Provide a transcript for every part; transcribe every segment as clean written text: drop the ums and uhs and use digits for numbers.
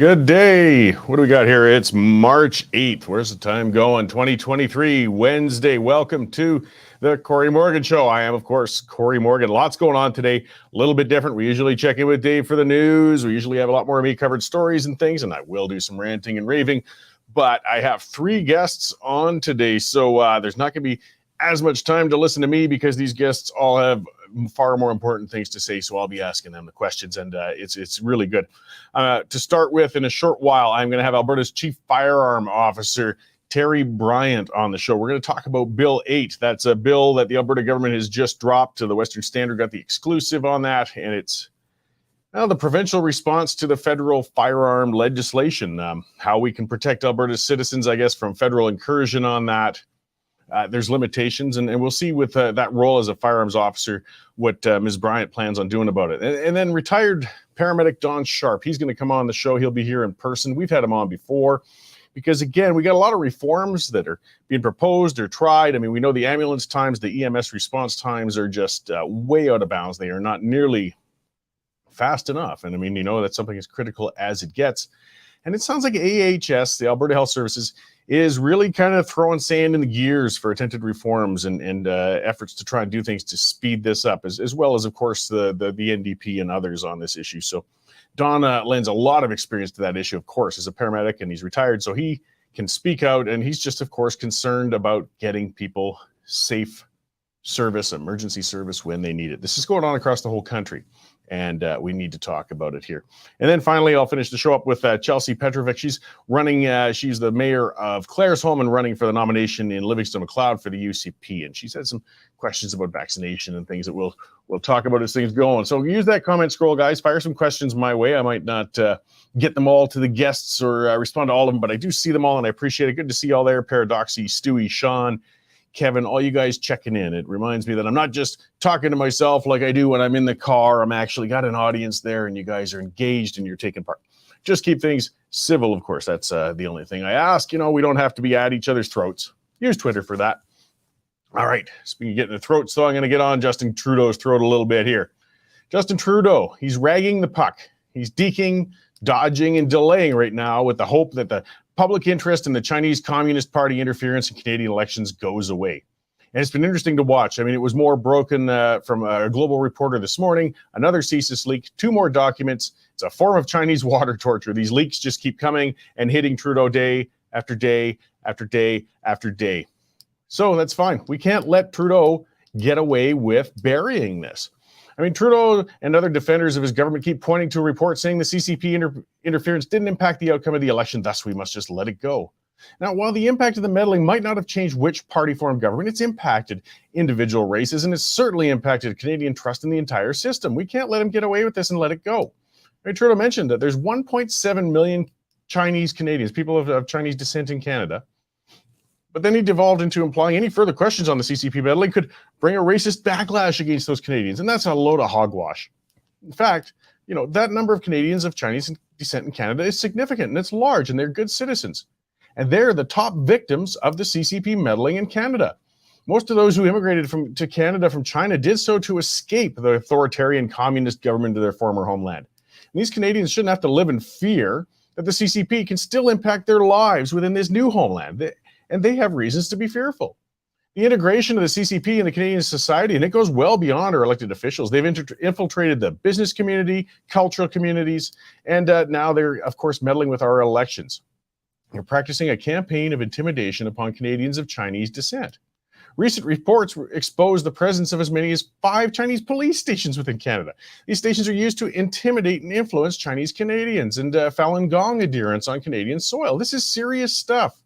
Good day. What do we got here? It's March 8th. Where's the time going? 2023, Wednesday. Welcome to the Cory Morgan Show. I am, of course, Cory Morgan. Lots going on today. A little bit different. We usually check in with Dave for the news. We usually have a lot more of me covered stories and things, and I will do some ranting and raving. But I have three guests on today, so there's not going to be as much time to listen to me because these guests all have far more important things to say, so I'll be asking them the questions, and it's really good. To start with, in a short while, I'm going to have Alberta's Chief Firearm Officer, Terry Bryant, on the show. We're going to talk about Bill 8. That's a bill that the Alberta government has just dropped. To the Western Standard got the exclusive on that, and it's the provincial response to the federal firearm legislation, how we can protect Alberta's citizens, I guess, from federal incursion on that. There's limitations, and we'll see with that role as a firearms officer what Ms. Bryant plans on doing about it. And then retired paramedic Don Sharpe, he's going to come on the show. He'll be here in person. We've had him on before because, again, we got a lot of reforms that are being proposed or tried. I mean, we know the ambulance times, the EMS response times are just way out of bounds. They are not nearly fast enough. And I mean, that's something as critical as it gets. And it sounds like AHS, the Alberta Health Services, is really kind of throwing sand in the gears for attempted reforms and efforts to try and do things to speed this up, as well as, of course, the NDP and others on this issue. So Don lends a lot of experience to that issue, of course, as a paramedic, and he's retired, so he can speak out, and he's just, of course, concerned about getting people safe service, emergency service when they need it. This is going on across the whole country, and we need to talk about it here. And then finally, I'll finish the show up with Chelsea Petrovic. She's running, she's the mayor of Claresholm and running for the nomination in Livingston-McLeod for the UCP. And she's had some questions about vaccination and things that we'll talk about as things go on. So use that comment scroll, guys. Fire some questions my way. I might not get them all to the guests or respond to all of them, but I do see them all, and I appreciate it. Good to see you all there. Paradoxy, Stewie, Sean, Kevin, all you guys checking in. It reminds me that I'm not just talking to myself like I do when I'm in the car. I'm actually got an audience there, and you guys are engaged and you're taking part. Just keep things civil, of course. That's the only thing I ask. We don't have to be at each other's throats. Use Twitter for that. All right. Speaking of getting the throats, so I'm going to get on Justin Trudeau's throat a little bit here. Justin Trudeau, he's ragging the puck. He's deking, dodging, and delaying right now with the hope that the public interest in the Chinese Communist Party interference in Canadian elections goes away. And it's been interesting to watch. I mean, it was more broken from a Global Reporter this morning, another CSIS leak, two more documents. It's a form of Chinese water torture. These leaks just keep coming and hitting Trudeau day after day after day after day. So that's fine. We can't let Trudeau get away with burying this. I mean, Trudeau and other defenders of his government keep pointing to a report saying the CCP interference didn't impact the outcome of the election, thus we must just let it go. Now, while the impact of the meddling might not have changed which party formed government, it's impacted individual races, and it's certainly impacted Canadian trust in the entire system. We can't let him get away with this and let it go. I mean, Trudeau mentioned that there's 1.7 million Chinese Canadians, people of Chinese descent in Canada. But then he devolved into implying any further questions on the CCP meddling could bring a racist backlash against those Canadians. And that's a load of hogwash. In fact, that number of Canadians of Chinese descent in Canada is significant, and it's large, and they're good citizens. And they're the top victims of the CCP meddling in Canada. Most of those who immigrated to Canada from China did so to escape the authoritarian communist government of their former homeland. And these Canadians shouldn't have to live in fear that the CCP can still impact their lives within this new homeland. And they have reasons to be fearful. The integration of the CCP in the Canadian society, and it goes well beyond our elected officials. They've infiltrated the business community, cultural communities, and now they're, of course, meddling with our elections. They're practicing a campaign of intimidation upon Canadians of Chinese descent. Recent reports expose the presence of as many as 5 Chinese police stations within Canada. These stations are used to intimidate and influence Chinese Canadians and Falun Gong adherents on Canadian soil. This is serious stuff.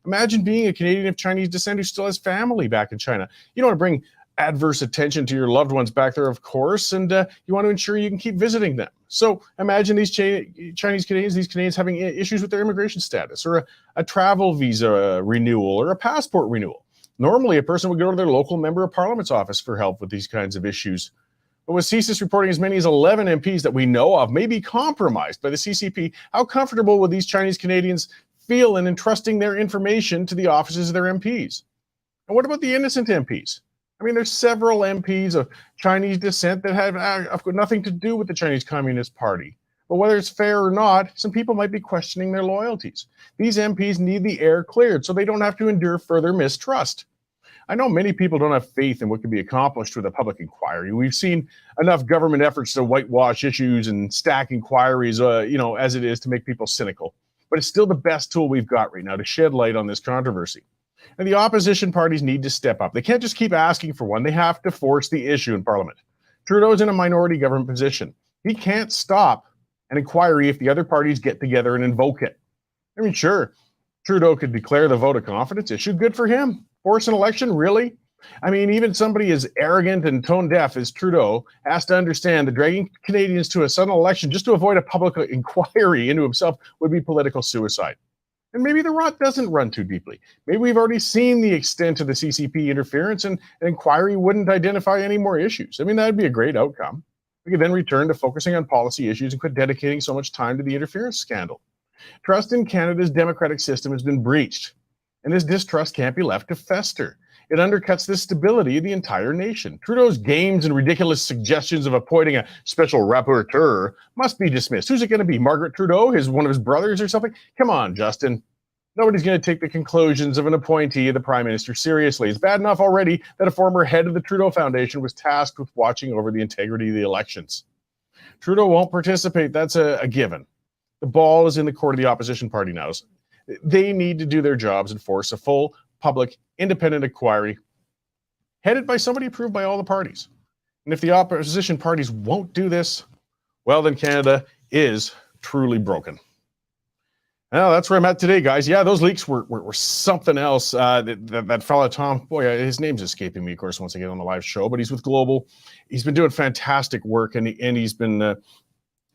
Imagine being a Canadian of Chinese descent who still has family back in China. You don't want to bring adverse attention to your loved ones back there, of course, and you want to ensure you can keep visiting them. So imagine these Chinese Canadians, these Canadians having issues with their immigration status or a travel visa renewal or a passport renewal. Normally, a person would go to their local member of parliament's office for help with these kinds of issues. But with CSIS reporting as many as 11 MPs that we know of may be compromised by the CCP, how comfortable would these Chinese Canadians feel in entrusting their information to the offices of their MPs? And what about the innocent MPs? I mean, there's several MPs of Chinese descent that have nothing to do with the Chinese Communist Party. But whether it's fair or not, some people might be questioning their loyalties. These MPs need the air cleared so they don't have to endure further mistrust. I know many people don't have faith in what can be accomplished with a public inquiry. We've seen enough government efforts to whitewash issues and stack inquiries, as it is to make people cynical. But it's still the best tool we've got right now to shed light on this controversy. And the opposition parties need to step up. They can't just keep asking for one. They have to force the issue in Parliament. Trudeau's in a minority government position. He can't stop an inquiry if the other parties get together and invoke it. I mean, sure, Trudeau could declare the vote of confidence issue. Good for him. Force an election, really? I mean, even somebody as arrogant and tone deaf as Trudeau has to understand that dragging Canadians to a sudden election just to avoid a public inquiry into himself would be political suicide. And maybe the rot doesn't run too deeply. Maybe we've already seen the extent of the CCP interference and an inquiry wouldn't identify any more issues. I mean, that'd be a great outcome. We could then return to focusing on policy issues and quit dedicating so much time to the interference scandal. Trust in Canada's democratic system has been breached, and this distrust can't be left to fester. It undercuts the stability of the entire nation. Trudeau's games and ridiculous suggestions of appointing a special rapporteur must be dismissed. Who's it going to be? Margaret Trudeau? One of his brothers or something? Come on, Justin. Nobody's going to take the conclusions of an appointee of the Prime Minister seriously. It's bad enough already that a former head of the Trudeau Foundation was tasked with watching over the integrity of the elections. Trudeau won't participate. That's a given. The ball is in the court of the opposition party now. They need to do their jobs and force a full, public, independent inquiry headed by somebody approved by all the parties. And if the opposition parties won't do this, well, then Canada is truly broken. Well, that's where I'm at today, guys. Yeah, those leaks were something else. That fella, Tom, his name's escaping me, of course, once I get on the live show, but he's with Global. He's been doing fantastic work, and he's been,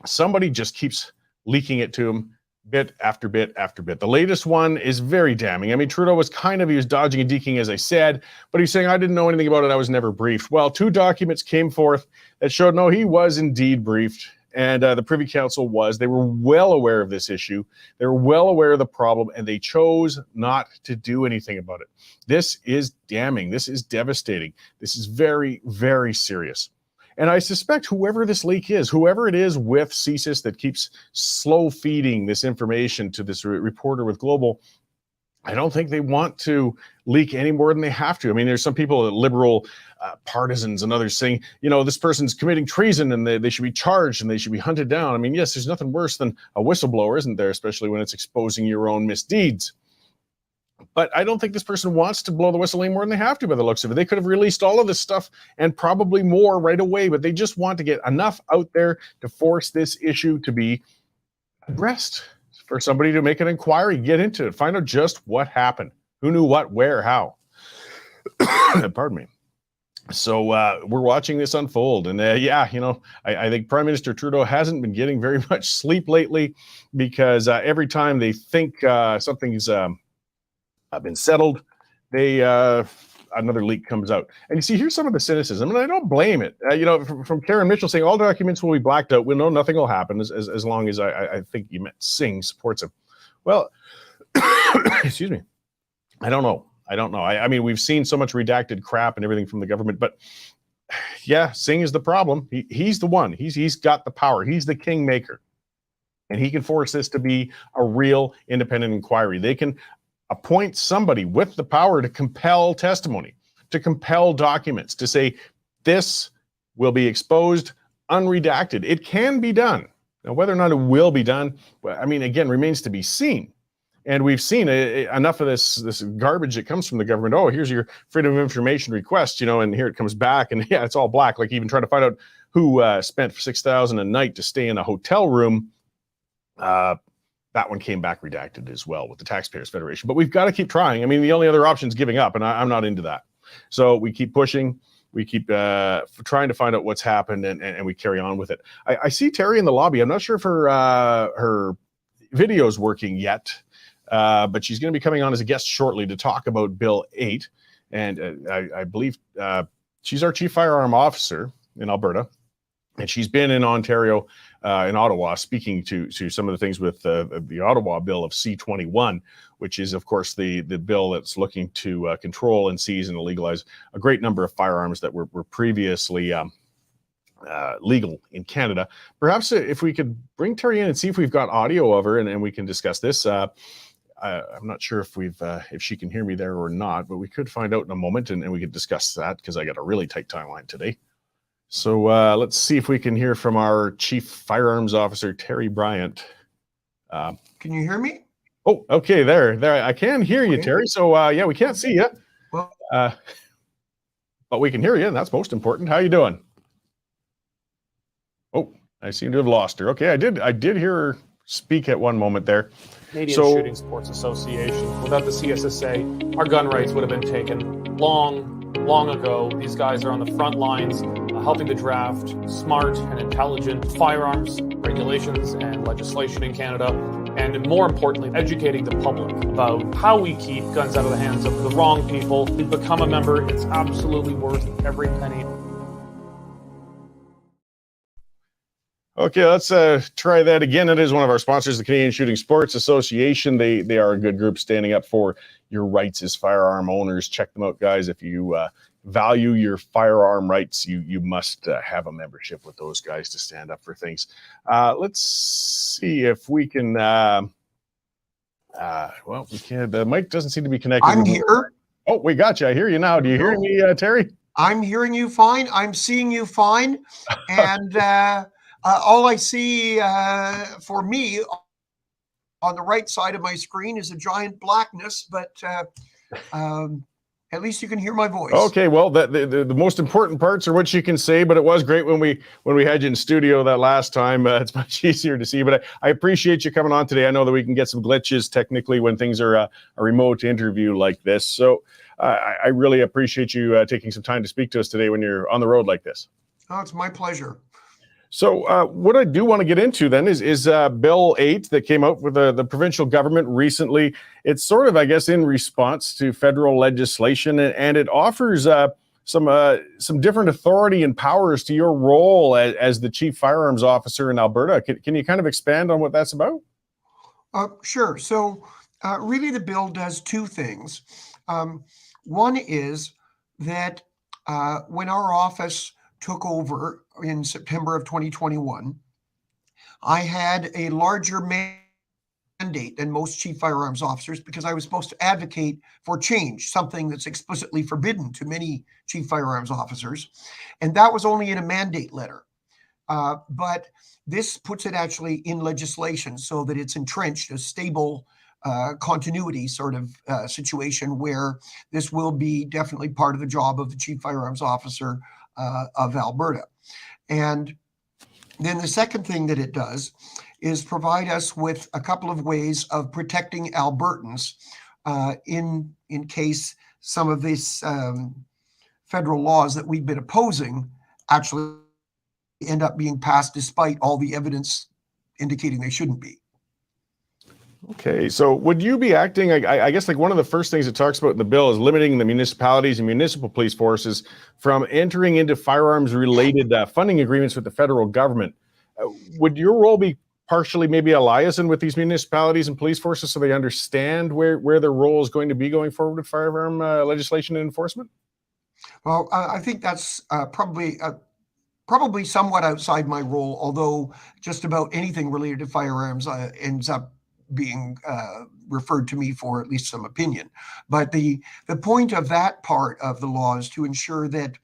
somebody just keeps leaking it to him bit after bit after bit. The latest one is very damning. I mean, Trudeau was he was dodging and deking, as I said, but he's saying, I didn't know anything about it. I was never briefed. Well, 2 documents came forth that showed, no, he was indeed briefed. And the Privy Council they were well aware of this issue. They were well aware of the problem, and they chose not to do anything about it. This is damning. This is devastating. This is very, very serious. And I suspect whoever this leak is, whoever it is with CSIS that keeps slow feeding this information to this reporter with Global, I don't think they want to leak any more than they have to. I mean, there's some people, liberal partisans and others saying, this person's committing treason and they should be charged and they should be hunted down. I mean, yes, there's nothing worse than a whistleblower, isn't there? Especially when it's exposing your own misdeeds. But I don't think this person wants to blow the whistle any more than they have to by the looks of it. They could have released all of this stuff and probably more right away, but they just want to get enough out there to force this issue to be addressed, for somebody to make an inquiry, get into it, find out just what happened, who knew what, where, how. Pardon me. So we're watching this unfold. And I think Prime Minister Trudeau hasn't been getting very much sleep lately because every time they think something's been settled, another leak comes out. And you see, here's some of the cynicism, and I don't blame it. From Karen Mitchell saying all documents will be blacked out. We know nothing will happen as long as I think you meant Singh supports him. Well, excuse me. I don't know. I mean, we've seen so much redacted crap and everything from the government, but yeah, Singh is the problem. He's the one. He's got the power. He's the kingmaker, and he can force this to be a real independent inquiry. They can appoint somebody with the power to compel testimony, to compel documents, to say this will be exposed unredacted. It can be done. Now, whether or not it will be done, I mean, again, remains to be seen. And we've seen enough of this garbage that comes from the government. Oh, here's your freedom of information request, and here it comes back, and yeah, it's all black. Like even trying to find out who spent $6,000 a night to stay in a hotel room. That one came back redacted as well with the Taxpayers Federation. But we've got to keep trying. I mean, the only other option is giving up, and I'm not into that. So we keep pushing. We keep trying to find out what's happened, and we carry on with it. I see Terry in the lobby. I'm not sure if her video's working yet, but she's going to be coming on as a guest shortly to talk about Bill 8. And I believe she's our chief firearm officer in Alberta. And she's been in Ontario, in Ottawa, speaking to some of the things with the Ottawa bill of C-21, which is, of course, the bill that's looking to control and seize and legalize a great number of firearms that were previously legal in Canada. Perhaps if we could bring Terry in and see if we've got audio of her, and we can discuss this. I'm not sure if she can hear me there or not, but we could find out in a moment, and we could discuss that because I got a really tight timeline today. So let's see if we can hear from our Chief Firearms Officer, Terry Bryant. Can you hear me? Oh, okay, there. I can hear you, Terry. So yeah, we can't see you, well, but we can hear you, and that's most important. How you doing? Oh, I seem to have lost her. Okay, I did hear her speak at one moment there. Canadian Shooting Sports Association. Without the CSSA, our gun rights would have been taken long ago. These guys are on the front lines helping to draft smart and intelligent firearms regulations and legislation in Canada, and more importantly, educating the public about how we keep guns out of the hands of the wrong people. To become a member, it's absolutely worth every penny. Okay, let's try that again. It is one of our sponsors, the Canadian Shooting Sports Association. They are a good group standing up for your rights as firearm owners. Check them out, guys. If you value your firearm rights, you must have a membership with those guys to stand up for things. Let's see if we can. Well, we can. The mic doesn't seem to be connected. I'm here. Oh, we got you. I hear you now. Do you hear me, Terry? I'm hearing you fine. I'm seeing you fine. And all I see for me on the right side of my screen is a giant blackness, but at least you can hear my voice. Okay, well, the most important parts are what you can say, but it was great when we had you in studio that last time. It's much easier to see, but I appreciate you coming on today. I know that we can get some glitches technically when things are a remote interview like this, so I really appreciate you taking some time to speak to us today when you're on the road like this. Oh, it's my pleasure. So what I do want to get into then is Bill 8 that came out with the provincial government recently. It's sort of, I guess, in response to federal legislation, and it offers some different authority and powers to your role as the Chief Firearms Officer in Alberta. Can you kind of expand on what that's about? Sure. So really the bill does two things. One is that when our office took over in September of 2021, I had a larger mandate than most chief firearms officers because I was supposed to advocate for change, something that's explicitly forbidden to many chief firearms officers. And that was only in a mandate letter. But this puts it actually in legislation so that it's entrenched, a stable continuity sort of situation where this will be definitely part of the job of the chief firearms officer of Alberta. And then the second thing that it does is provide us with a couple of ways of protecting Albertans in case some of these federal laws that we've been opposing actually end up being passed despite all the evidence indicating they shouldn't be. Okay, so would you be acting, I guess, like one of the first things it talks about in the bill is limiting the municipalities and municipal police forces from entering into firearms-related funding agreements with the federal government. Would your role be partially maybe a liaison with these municipalities and police forces so they understand where their role is going to be going forward with firearm legislation and enforcement? Well, I think that's probably somewhat outside my role, although just about anything related to firearms ends up being referred to me for at least some opinion. But the point of that part of the law is to ensure that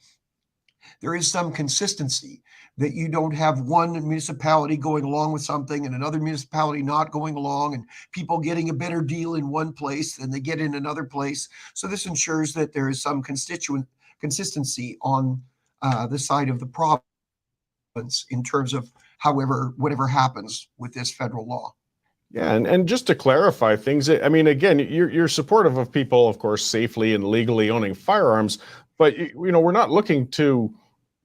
there is some consistency, that you don't have one municipality going along with something and another municipality not going along, and people getting a better deal in one place than they get in another place. So this ensures that there is some consistency on the side of the province in terms of whatever happens with this federal law. Yeah, and just to clarify things, I mean, again, you're supportive of people, of course, safely and legally owning firearms, but we're not looking to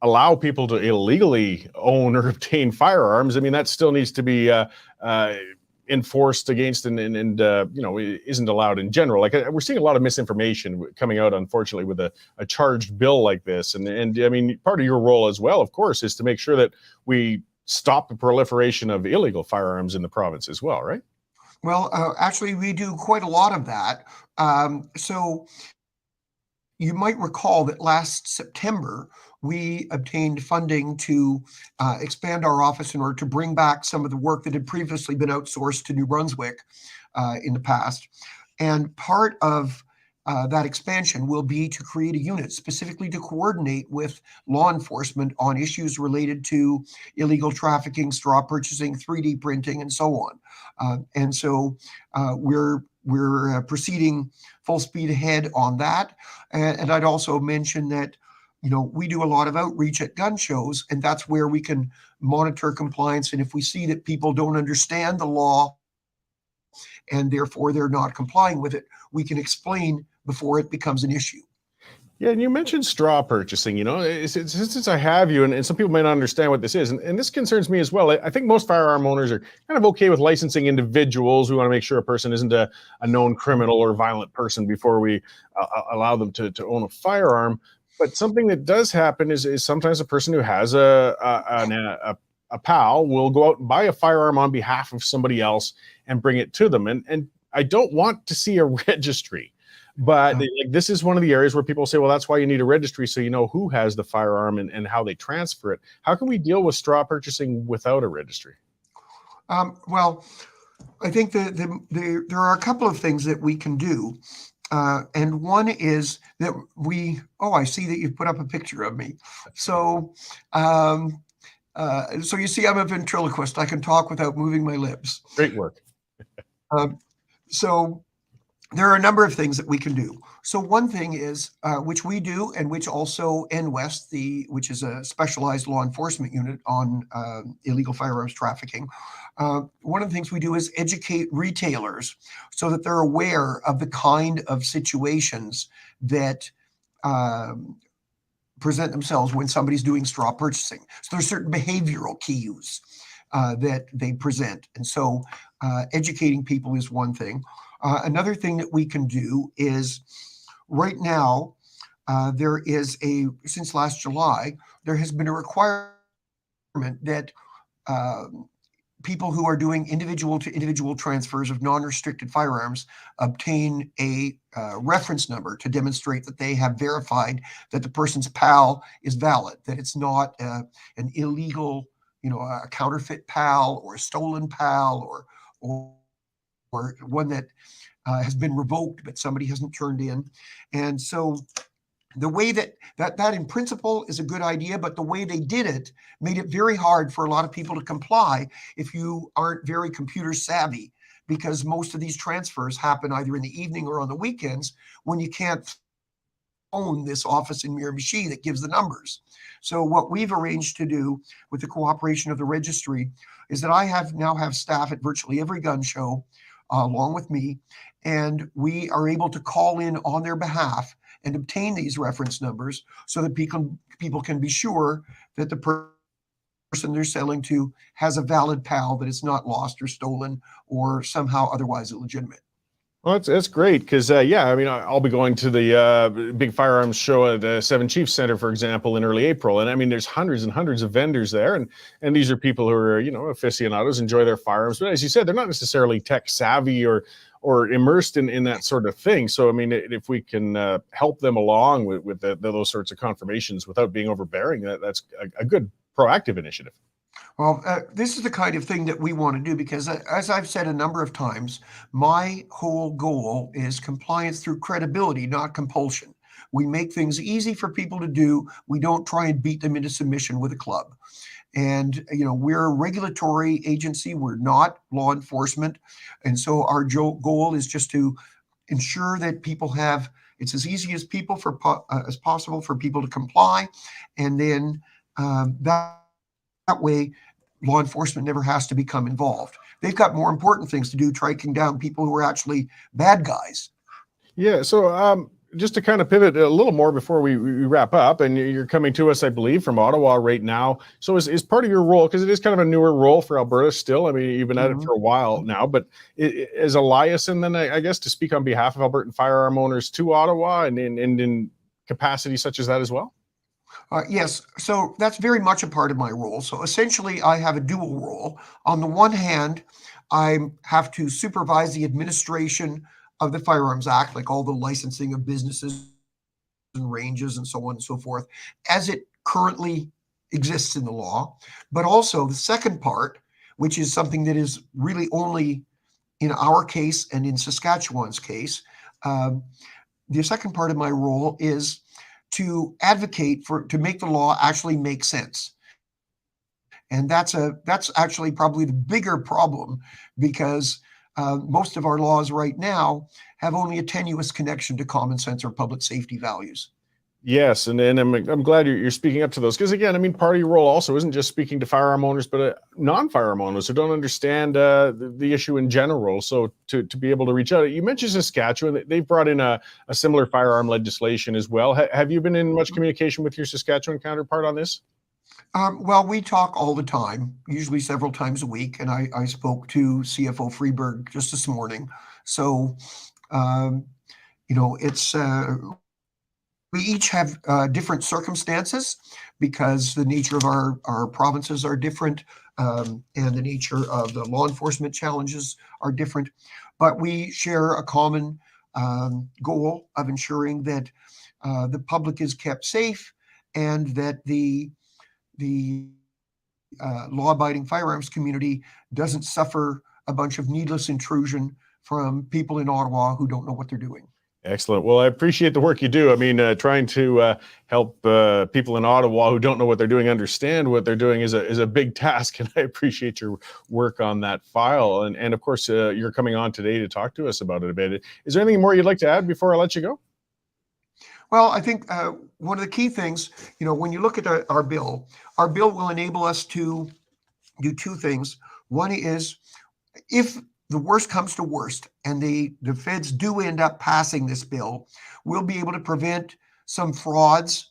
allow people to illegally own or obtain firearms. I mean, that still needs to be enforced against and isn't allowed in general. Like we're seeing a lot of misinformation coming out, unfortunately, with a charged bill like this, and I mean, part of your role as well, of course, is to make sure that we stop the proliferation of illegal firearms in the province as well, right? Well, actually, we do quite a lot of that. So you might recall that last September, we obtained funding to expand our office in order to bring back some of the work that had previously been outsourced to New Brunswick in the past. And part of that expansion will be to create a unit specifically to coordinate with law enforcement on issues related to illegal trafficking, straw purchasing, 3D printing, and so on. And so we're proceeding full speed ahead on that. And I'd also mention that, we do a lot of outreach at gun shows, and that's where we can monitor compliance. And if we see that people don't understand the law and therefore they're not complying with it, we can explain before it becomes an issue. Yeah, and you mentioned straw purchasing. Since I have you, and some people may not understand what this is, and this concerns me as well. I think most firearm owners are kind of okay with licensing individuals. We want to make sure a person isn't a known criminal or violent person before we allow them to own a firearm. But something that does happen is sometimes a person who has a pal will go out and buy a firearm on behalf of somebody else and bring it to them. And I don't want to see a registry. But this is one of the areas where people say, well, that's why you need a registry, so you know who has the firearm and how they transfer it. How can we deal with straw purchasing without a registry? Well, I think there are a couple of things that we can do. And one is that I see that you've put up a picture of me. So, so you see, I'm a ventriloquist. I can talk without moving my lips. Great work. So there are a number of things that we can do. So one thing is, which we do, and which also NWEST, which is a specialized law enforcement unit on illegal firearms trafficking, one of the things we do is educate retailers so that they're aware of the kind of situations that present themselves when somebody's doing straw purchasing. So there's certain behavioral cues that they present. And so educating people is one thing. Another thing that we can do is right now, since last July, there has been a requirement that people who are doing individual to individual transfers of non-restricted firearms obtain a reference number to demonstrate that they have verified that the person's PAL is valid, that it's not an illegal, a counterfeit PAL or a stolen PAL or one that has been revoked but somebody hasn't turned in. And so the way that in principle is a good idea, but the way they did it made it very hard for a lot of people to comply if you aren't very computer savvy, because most of these transfers happen either in the evening or on the weekends when you can't own this office in Miramichi that gives the numbers. So what we've arranged to do with the cooperation of the registry is that I now have staff at virtually every gun show along with me, and we are able to call in on their behalf and obtain these reference numbers so that people can be sure that the person they're selling to has a valid PAL, that it's not lost or stolen or somehow otherwise illegitimate. Well, that's great because, I'll be going to the big firearms show at the Seven Chiefs Center, for example, in early April. And there's hundreds and hundreds of vendors there. And these are people who are, aficionados, enjoy their firearms. But as you said, they're not necessarily tech savvy or immersed in that sort of thing. So, if we can help them along with those sorts of confirmations without being overbearing, that's a good proactive initiative. Well, this is the kind of thing that we want to do because, as I've said a number of times, my whole goal is compliance through credibility, not compulsion. We make things easy for people to do. We don't try and beat them into submission with a club. And, we're a regulatory agency. We're not law enforcement. And so our goal is just to ensure that it's as easy as possible for people to comply. And then that way, law enforcement never has to become involved. They've got more important things to do, tracking down people who are actually bad guys. Yeah. So just to kind of pivot a little more before we wrap up, and you're coming to us, I believe, from Ottawa right now. So is part of your role, because it is kind of a newer role for Alberta still. You've been at it for a while now, but is a liaison then, I guess, to speak on behalf of Albertan firearm owners to Ottawa and in capacity such as that as well? Yes, so that's very much a part of my role. So essentially, I have a dual role. On the one hand, I have to supervise the administration of the Firearms Act, like all the licensing of businesses and ranges and so on and so forth, as it currently exists in the law, but also the second part, which is something that is really only in our case and in Saskatchewan's case. The second part of my role is to advocate to make the law actually make sense. And that's actually probably the bigger problem, because most of our laws right now have only a tenuous connection to common sense or public safety values. Yes, and I'm glad you're speaking up to those, because again, I mean, part of your role also isn't just speaking to firearm owners, but non-firearm owners who don't understand the issue in general. So to be able to reach out, you mentioned Saskatchewan; they've brought in a similar firearm legislation as well. Have you been in much communication with your Saskatchewan counterpart on this? Well, we talk all the time, usually several times a week, and I spoke to CFO Freeberg just this morning. So, it's we each have different circumstances, because the nature of our provinces are different, and the nature of the law enforcement challenges are different. But we share a common goal of ensuring that the public is kept safe, and that the law-abiding firearms community doesn't suffer a bunch of needless intrusion from people in Ottawa who don't know what they're doing. Excellent. Well, I appreciate the work you do. I mean, trying to help people in Ottawa who don't know what they're doing understand what they're doing is a big task, and I appreciate your work on that file. And of course, you're coming on today to talk to us about it a bit. Is there anything more you'd like to add before I let you go? Well, I think one of the key things, when you look at our bill will enable us to do two things. One is, if the worst comes to worst and the feds do end up passing this bill, we'll be able to prevent some frauds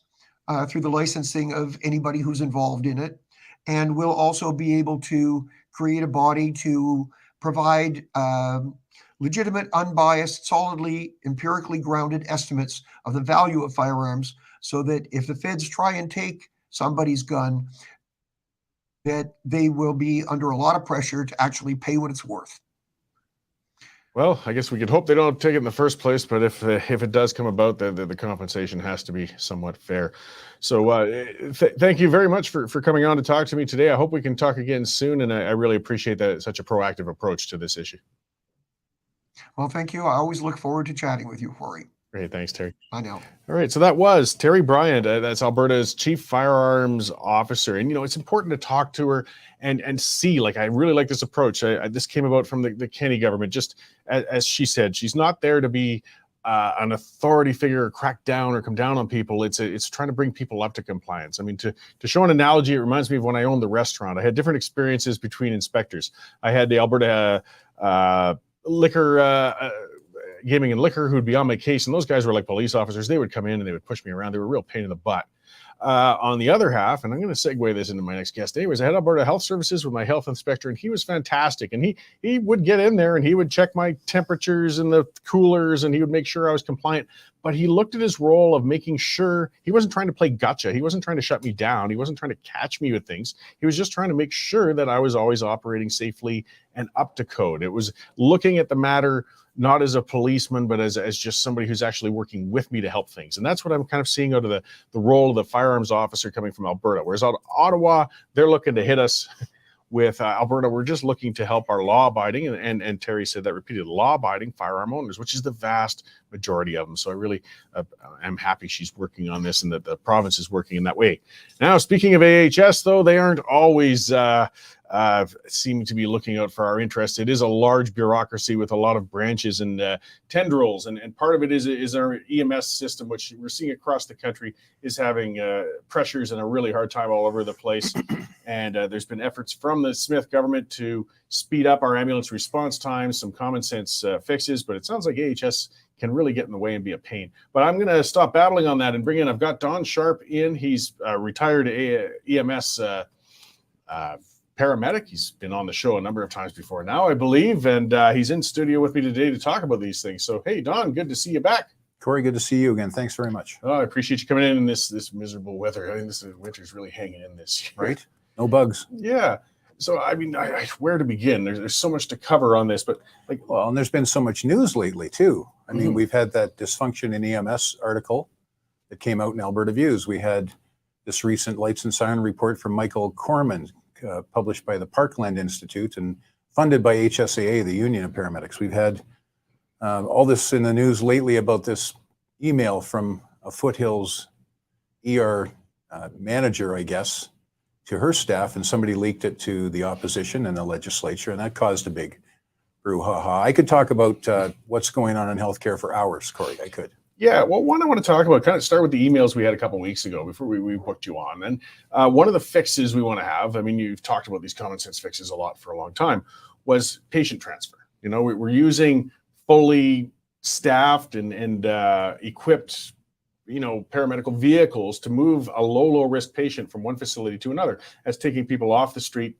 through the licensing of anybody who's involved in it. And we'll also be able to create a body to provide legitimate, unbiased, solidly, empirically grounded estimates of the value of firearms, so that if the feds try and take somebody's gun, that they will be under a lot of pressure to actually pay what it's worth. Well, I guess we could hope they don't take it in the first place, but if it does come about, the compensation has to be somewhat fair. So thank you very much for coming on to talk to me today. I hope we can talk again soon, and I really appreciate that, such a proactive approach to this issue. Well, thank you. I always look forward to chatting with you, Cory. Great. Thanks, Terry. I know. All right. So that was Terry Bryant. That's Alberta's Chief Firearms Officer. And, it's important to talk to her and see, I really like this approach. This came about from the Kenney government. Just as she said, she's not there to be an authority figure or crack down or come down on people. It's trying to bring people up to compliance. I mean, to show an analogy, it reminds me of when I owned the restaurant. I had different experiences between inspectors. I had the Alberta liquor, gaming and liquor, who'd be on my case, and those guys were like police officers. They would come in and they would push me around. They were a real pain in the butt. On the other half, and I'm going to segue this into my next guest anyways, I had Alberta Health Services with my health inspector, and he was fantastic. And he would get in there and he would check my temperatures in the coolers, and he would make sure I was compliant. But he looked at his role of making sure he wasn't trying to play gotcha. He wasn't trying to shut me down. He wasn't trying to catch me with things. He was just trying to make sure that I was always operating safely and up to code. It was looking at the matter not as a policeman, but as just somebody who's actually working with me to help things. And that's what I'm kind of seeing out of the role of the firearms officer coming from Alberta. Whereas out of Ottawa, they're looking to hit us. With Alberta, we're just looking to help our law-abiding, and Terry said that repeated, law-abiding firearm owners, which is the vast majority of them. So I really am happy she's working on this and that the province is working in that way. Now, speaking of AHS, though, they aren't always seeming to be looking out for our interests. It is a large bureaucracy with a lot of branches and tendrils, and part of it is our EMS system, which we're seeing across the country is having pressures and a really hard time all over the place. And there's been efforts from the Smith government to speed up our ambulance response times, some common sense fixes, but it sounds like AHS can really get in the way and be a pain. But I'm going to stop babbling on that and bring in, I've got Don Sharpe in. He's retired EMS paramedic. He's been on the show a number of times before now, I believe, and he's in studio with me today to talk about these things. So, hey, Don, good to see you back. Cory, good to see you again. Thanks very much. Oh, I appreciate you coming in this miserable weather. I think this winter's really hanging in this year. Right? No bugs. Yeah. So, I mean, where to begin? There's so much to cover on this, but well, and there's been so much news lately too. I mean, we've had that dysfunction in EMS article that came out in Alberta Views. We had this recent Lights and Siren report from Michael Corman, published by the Parkland Institute and funded by HSAA, the Union of Paramedics. We've had all this in the news lately about this email from a Foothills ER manager, I guess, to her staff, and somebody leaked it to the opposition and the legislature, and that caused a big brouhaha. I could talk about what's going on in healthcare for hours, Cory. I could. Yeah, well, one I want to talk about, kind of start with the emails we had a couple of weeks ago before we booked you on. And one of the fixes we want to have, I mean, you've talked about these common sense fixes a lot for a long time, was patient transfer. You know, we're using fully staffed and equipped, you know, paramedical vehicles to move a low risk patient from one facility to another. That's taking people off the street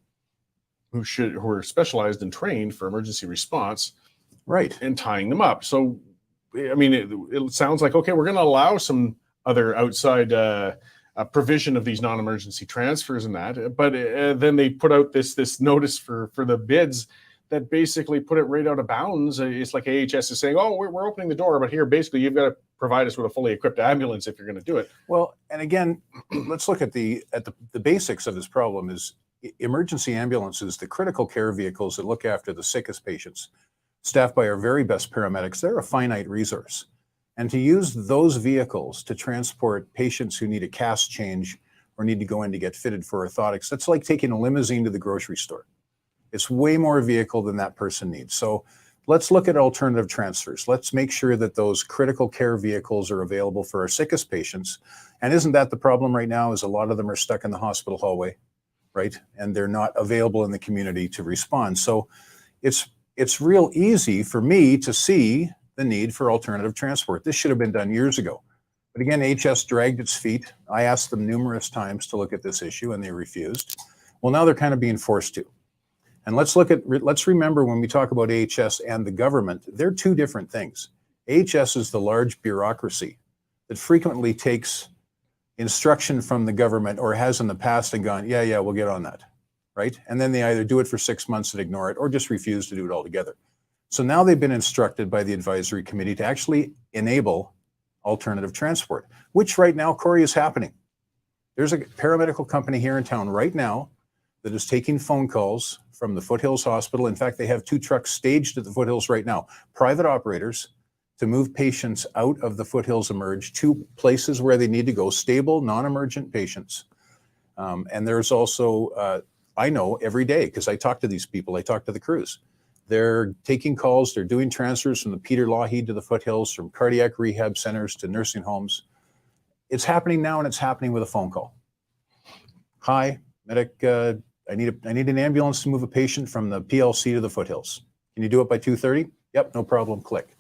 who are specialized and trained for emergency response, right, and tying them up. So, I mean, it sounds like, okay, we're going to allow some other outside provision of these non-emergency transfers and that, but then they put out this notice for the bids that basically put it right out of bounds. It's like AHS is saying, oh, we're opening the door, but here, basically, you've got to provide us with a fully equipped ambulance if you're going to do it. Well, and again, let's look at the basics of this problem. Is emergency ambulances, the critical care vehicles that look after the sickest patients, staffed by our very best paramedics. They're a finite resource. And to use those vehicles to transport patients who need a cast change or need to go in to get fitted for orthotics, that's like taking a limousine to the grocery store. It's way more vehicle than that person needs. So let's look at alternative transfers. Let's make sure that those critical care vehicles are available for our sickest patients. And isn't that the problem right now, is a lot of them are stuck in the hospital hallway, right? And they're not available in the community to respond. So it's real easy for me to see the need for alternative transport. This should have been done years ago. But again, HS dragged its feet. I asked them numerous times to look at this issue and they refused. Well, now they're kind of being forced to. And let's remember, when we talk about AHS and the government, they're two different things. AHS is the large bureaucracy that frequently takes instruction from the government, or has in the past, and gone, yeah, we'll get on that, right? And then they either do it for 6 months and ignore it, or just refuse to do it altogether. So now they've been instructed by the advisory committee to actually enable alternative transport, which right now, Cory, is happening. There's a paramedical company here in town right now that is taking phone calls from the Foothills Hospital. In fact, they have 2 trucks staged at the Foothills right now, private operators, to move patients out of the Foothills Emerge to places where they need to go, stable, non-emergent patients. And there's also, I know every day, because I talk to these people, I talk to the crews. They're taking calls, they're doing transfers from the Peter Lougheed to the Foothills, from cardiac rehab centers to nursing homes. It's happening now, and it's happening with a phone call. Hi, medic, I need an ambulance to move a patient from the PLC to the Foothills. Can you do it by 2:30? Yep, no problem, click.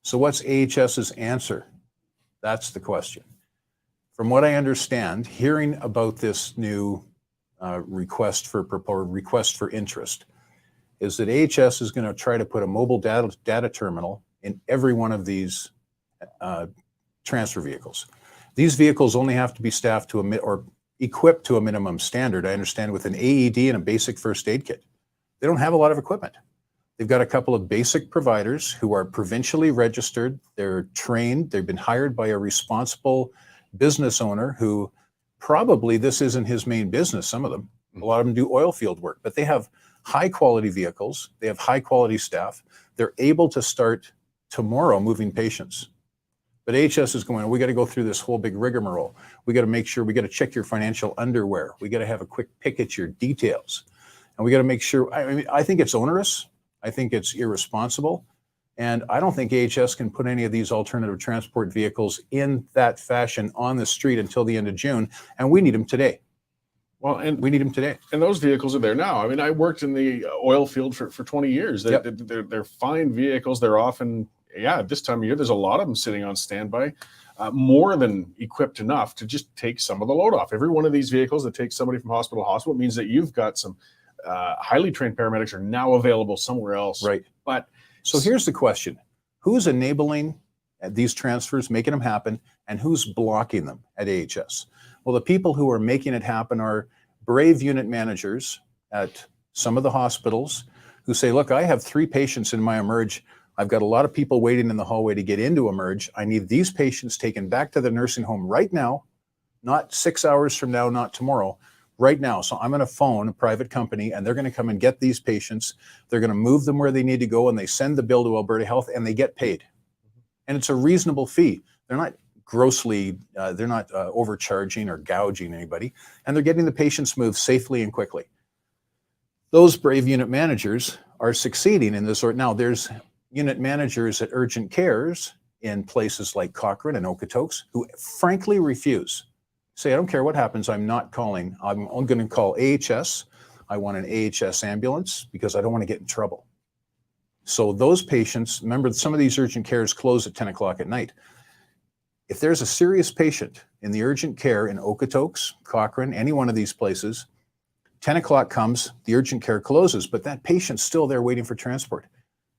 So what's AHS's answer? That's the question. From what I understand, hearing about this new request for interest, is that AHS is going to try to put a mobile data terminal in every one of these transfer vehicles. These vehicles only have to be staffed to or equipped to a minimum standard, I understand, with an AED and a basic first aid kit. They don't have a lot of equipment. They've got a couple of basic providers who are provincially registered. They're trained. They've been hired by a responsible business owner who probably this isn't his main business, some of them. A lot of them do oil field work, but they have high quality vehicles. They have high quality staff. They're able to start tomorrow moving patients. But HS is going, we got to go through this whole big rigmarole. We got to make sure, we got to check your financial underwear. We got to have a quick pick at your details. And we got to make sure, I think it's onerous. I think it's irresponsible. And I don't think AHS can put any of these alternative transport vehicles in that fashion on the street until the end of June. And we need them today. Well, and we need them today. And those vehicles are there now. I mean, I worked in the oil field for 20 years. They're fine vehicles. They're often, this time of year, there's a lot of them sitting on standby, more than equipped enough to just take some of the load off. Every one of these vehicles that takes somebody from hospital to hospital means that you've got some highly trained paramedics are now available somewhere else. Right. But so here's the question. Who's enabling these transfers, making them happen, and who's blocking them at AHS? Well, the people who are making it happen are brave unit managers at some of the hospitals who say, look, I have 3 patients in my Emerge. I've got a lot of people waiting in the hallway to get into Emerge. I need these patients taken back to the nursing home right now, not 6 hours from now, not tomorrow, right now. So I'm going to phone a private company and they're going to come and get these patients. They're going to move them where they need to go and they send the bill to Alberta Health and they get paid. And it's a reasonable fee. They're not grossly, they're not overcharging or gouging anybody, and they're getting the patients moved safely and quickly. Those brave unit managers are succeeding in this. Now there's unit managers at urgent cares in places like Cochrane and Okotoks who frankly refuse. Say, I don't care what happens, I'm not calling. I'm going to call AHS. I want an AHS ambulance because I don't want to get in trouble. So those patients, remember some of these urgent cares close at 10 o'clock at night. If there's a serious patient in the urgent care in Okotoks, Cochrane, any one of these places, 10 o'clock comes, the urgent care closes, but that patient's still there waiting for transport.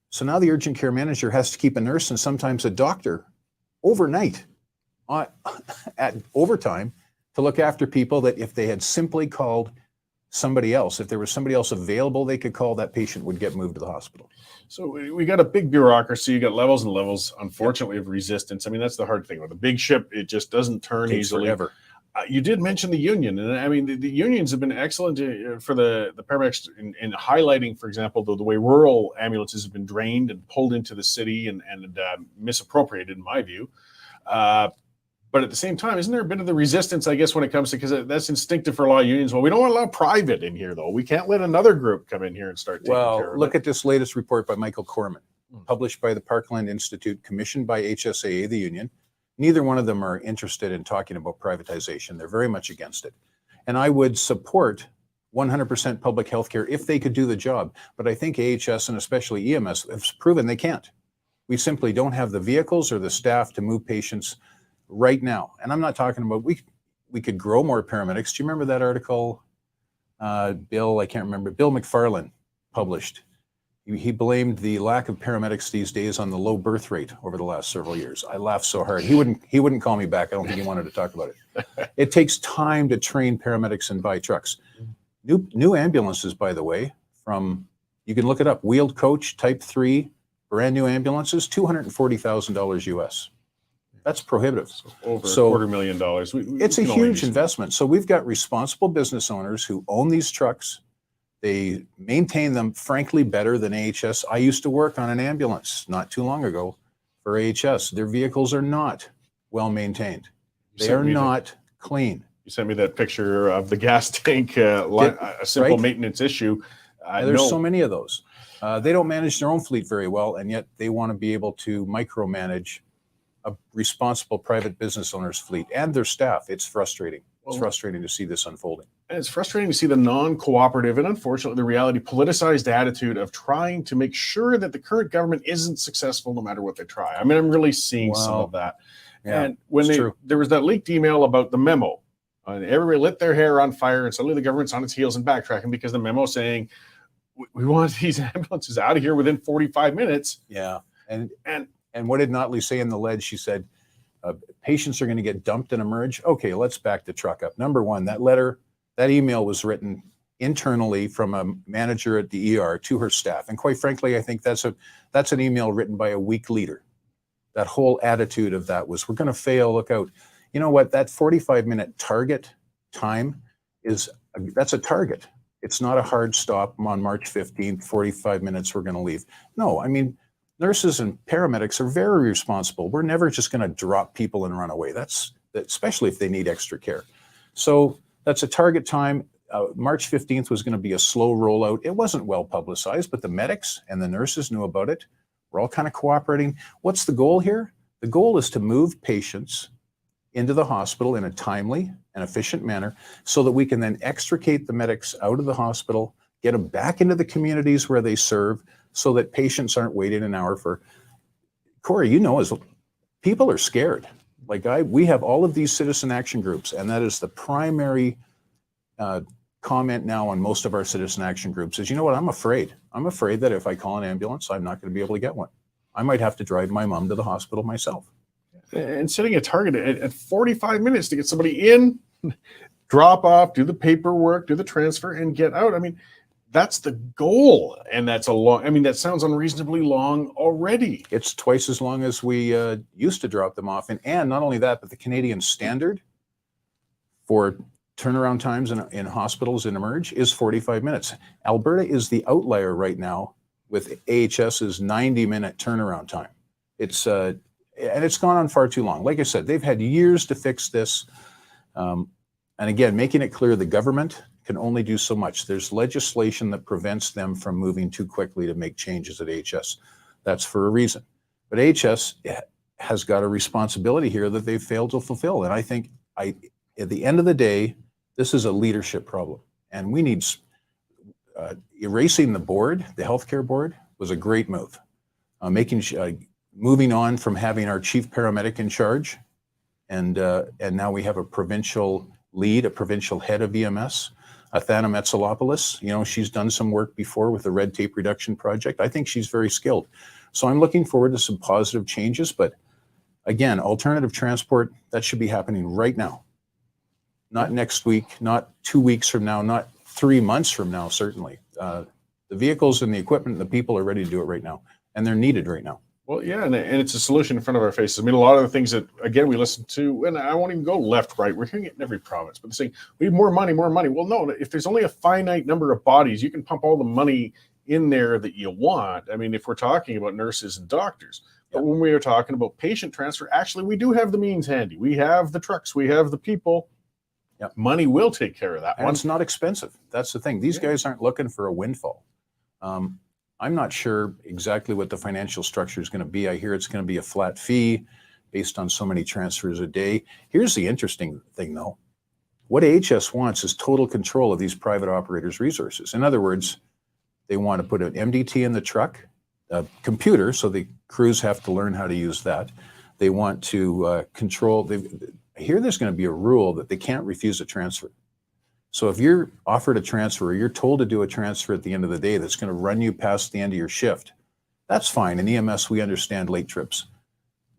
So now the urgent care manager has to keep a nurse and sometimes a doctor overnight at overtime to look after people that if they had simply called somebody else, if there was somebody else available they could call, that patient would get moved to the hospital. So we got a big bureaucracy. You got levels and levels, unfortunately, of resistance. I mean, that's the hard thing with a big ship. It just doesn't turn easily. Forever. You did mention the union, and I mean, the unions have been excellent for the paramedics in highlighting, for example, the way rural ambulances have been drained and pulled into the city and misappropriated, in my view. But at the same time, isn't there a bit of the resistance, I guess, when it comes to, because that's instinctive for a lot of unions. Well, we don't want to allow private in here, though. We can't let another group come in here and start taking care of it. Well, look at this latest report by Michael Corman, published by the Parkland Institute, commissioned by HSAA, the union. Neither one of them are interested in talking about privatization. They're very much against it. And I would support 100% public health care if they could do the job. But I think AHS and especially EMS have proven they can't. We simply don't have the vehicles or the staff to move patients right now. And I'm not talking about, we could grow more paramedics. Do you remember that article, Bill, I can't remember, Bill McFarland published? He blamed the lack of paramedics these days on the low birth rate over the last several years. I laughed so hard. He wouldn't call me back. I don't think he wanted to talk about it. It takes time to train paramedics and buy trucks. New ambulances, by the way, you can look it up, wheeled coach, type 3, brand new ambulances, $240,000 US. That's prohibitive. So over $250,000. It's a huge investment. So we've got responsible business owners who own these trucks. They maintain them, frankly, better than AHS. I used to work on an ambulance not too long ago for AHS. Their vehicles are not well maintained. They are not clean. You sent me that picture of the gas tank, a simple maintenance issue. There's so many of those. They don't manage their own fleet very well, and yet they want to be able to micromanage a responsible private business owner's fleet and their staff. It's frustrating. It's frustrating to see this unfolding. And it's frustrating to see the non-cooperative and, unfortunately, the reality politicized attitude of trying to make sure that the current government isn't successful no matter what they try. I mean, I'm really seeing some of that. Yeah, and when there was that leaked email about the memo, and everybody lit their hair on fire, and suddenly the government's on its heels and backtracking because the memo saying, we want these ambulances out of here within 45 minutes. Yeah. And what did Notley say in the lead? She said, patients are going to get dumped and emerge. Okay, let's back the truck up. Number one, that email was written internally from a manager at the ER to her staff. And quite frankly, I think that's an email written by a weak leader. That whole attitude of that was, we're going to fail, look out. You know what? That 45-minute target time that's a target. It's not a hard stop. I'm on March 15th, 45 minutes, we're going to leave. No, I mean, nurses and paramedics are very responsible. We're never just going to drop people and run away. That's especially if they need extra care. So that's a target time. March 15th was going to be a slow rollout. It wasn't well publicized, but the medics and the nurses knew about it. We're all kind of cooperating. What's the goal here? The goal is to move patients into the hospital in a timely and efficient manner so that we can then extricate the medics out of the hospital, get them back into the communities where they serve, so that patients aren't waiting an hour for. Cory, you know, as people are scared. Like we have all of these citizen action groups, and that is the primary comment now on most of our citizen action groups is, you know what, I'm afraid. I'm afraid that if I call an ambulance, I'm not going to be able to get one. I might have to drive my mom to the hospital myself. And setting a target at 45 minutes to get somebody in, drop off, do the paperwork, do the transfer, and get out. I mean, that's the goal, and that's that sounds unreasonably long already. It's twice as long as we used to drop them off. And not only that, but the Canadian standard for turnaround times in hospitals in Emerge is 45 minutes. Alberta is the outlier right now with AHS's 90-minute turnaround time. It's and it's gone on far too long. Like I said, they've had years to fix this. And again, making it clear the government can only do so much. There's legislation that prevents them from moving too quickly to make changes at AHS. That's for a reason. But AHS has got a responsibility here that they've failed to fulfill. And I think at the end of the day, this is a leadership problem. And we need erasing the board, the healthcare board, was a great move. Moving on from having our chief paramedic in charge, and now we have a provincial lead, a provincial head of EMS, Athana Metsalopoulos. You know, she's done some work before with the red tape reduction project. I think she's very skilled. So I'm looking forward to some positive changes, but again, alternative transport, that should be happening right now. Not next week, not 2 weeks from now, not 3 months from now, certainly. The vehicles and the equipment and the people are ready to do it right now, and they're needed right now. Well, yeah, and it's a solution in front of our faces. I mean, a lot of the things that, again, we listen to, and I won't even go left, right. We're hearing it in every province, but they're saying, we need more money, more money. Well, no, if there's only a finite number of bodies, you can pump all the money in there that you want. I mean, if we're talking about nurses and doctors, but when we are talking about patient transfer, actually, we do have the means handy. We have the trucks, we have the people. Yep. Money will take care of that and one. It's not expensive. That's the thing. These guys aren't looking for a windfall. I'm not sure exactly what the financial structure is going to be. I hear it's going to be a flat fee based on so many transfers a day. Here's the interesting thing, though. What AHS wants is total control of these private operators' resources. In other words, they want to put an MDT in the truck, a computer, so the crews have to learn how to use that. They want to control. I hear there's going to be a rule that they can't refuse a transfer. So if you're offered a transfer or you're told to do a transfer at the end of the day that's going to run you past the end of your shift, that's fine. In EMS, we understand late trips.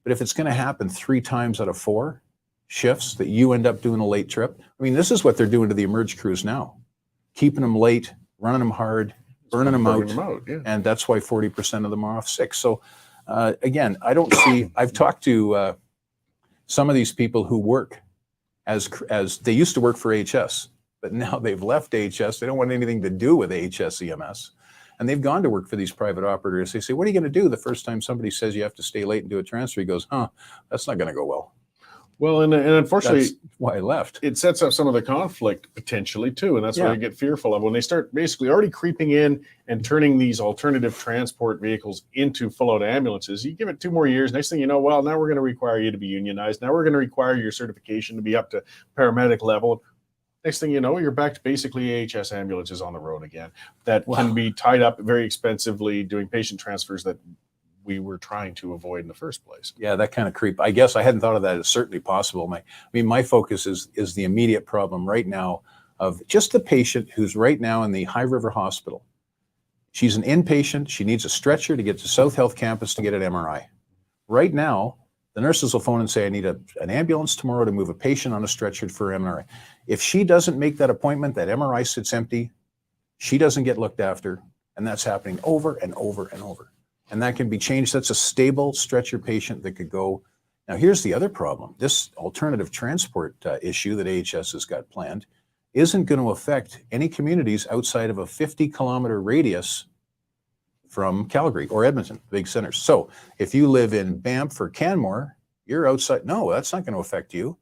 But if it's going to happen 3 times out of 4 shifts that you end up doing a late trip, I mean, this is what they're doing to the Emerge crews now. Keeping them late, running them hard, burning them out. Yeah. And that's why 40% of them are off sick. So again, I've talked to some of these people who work as they used to work for AHS, but now they've left AHS. They don't want anything to do with AHS EMS. And they've gone to work for these private operators. They say, what are you going to do the first time somebody says you have to stay late and do a transfer? He goes, that's not going to go well. Well, and unfortunately, that's why I left. It sets up some of the conflict potentially too. And that's what I get fearful of when they start basically already creeping in and turning these alternative transport vehicles into full out ambulances. You give it 2 more years. Next thing you know, well, now we're going to require you to be unionized. Now we're going to require your certification to be up to paramedic level. Next thing you know, you're back to basically AHS ambulances on the road again that can be tied up very expensively doing patient transfers that we were trying to avoid in the first place. Yeah, that kind of creep. I guess I hadn't thought of that as certainly possible. My focus is the immediate problem right now of just the patient who's right now in the High River Hospital. She's an inpatient. She needs a stretcher to get to South Health Campus to get an MRI. Right now, the nurses will phone and say, I need an ambulance tomorrow to move a patient on a stretcher for MRI. If she doesn't make that appointment, that MRI sits empty, she doesn't get looked after, and that's happening over and over and over. And that can be changed. That's a stable stretcher patient that could go. Now, here's the other problem. This alternative transport issue that AHS has got planned isn't going to affect any communities outside of a 50-kilometer radius from Calgary or Edmonton, big centers. So if you live in Banff or Canmore, you're outside. No, that's not going to affect you.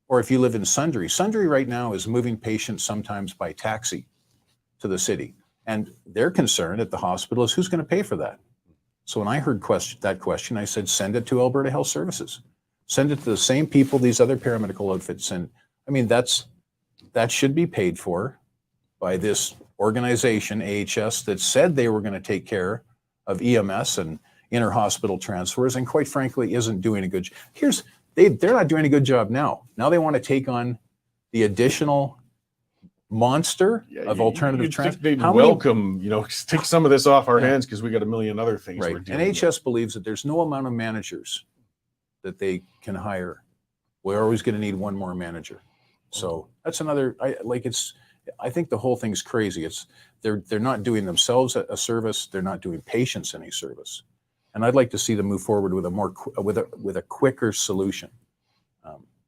Or if you live in Sundre. Sundre right now is moving patients sometimes by taxi to the city. And their concern at the hospital is who's going to pay for that? So when I heard that question, I said, send it to Alberta Health Services. Send it to the same people these other paramedical outfits send. I mean, that should be paid for by this organization, AHS, that said they were going to take care of EMS and inter-hospital transfers, and quite frankly, isn't doing a good job. They're not doing a good job now. Now they want to take on the additional monster of alternative transport. They'd welcome, take some of this off our hands because we got a million other things we're dealing with. And AHS believes that there's no amount of managers that they can hire. We're always going to need one more manager. So that's another. I think the whole thing's crazy. They're not doing themselves a service. They're not doing patients any service. And I'd like to see them move forward with a quicker solution.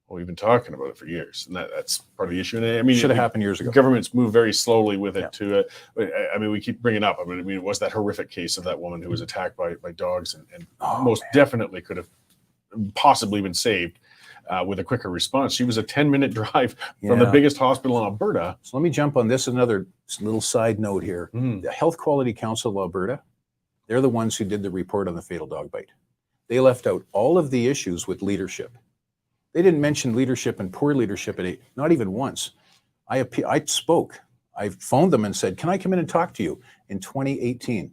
Well, we've been talking about it for years, and that's part of the issue. And I mean, Should have happened years ago. Governments move very slowly with it. Yeah. I mean, we keep bringing up. I mean, it was that horrific case of that woman who was attacked by dogs, and Oh, most man. definitely could have possibly been saved with a quicker response. She was a 10-minute drive from the Yeah. biggest hospital in Alberta. So let me jump on this. Another little side note here. The Health Quality Council of Alberta, they're the ones who did the report on the fatal dog bite. They left out all of the issues with leadership. They didn't mention leadership and poor leadership not even once. I spoke. I phoned them and said, can I come in and talk to you? In 2018,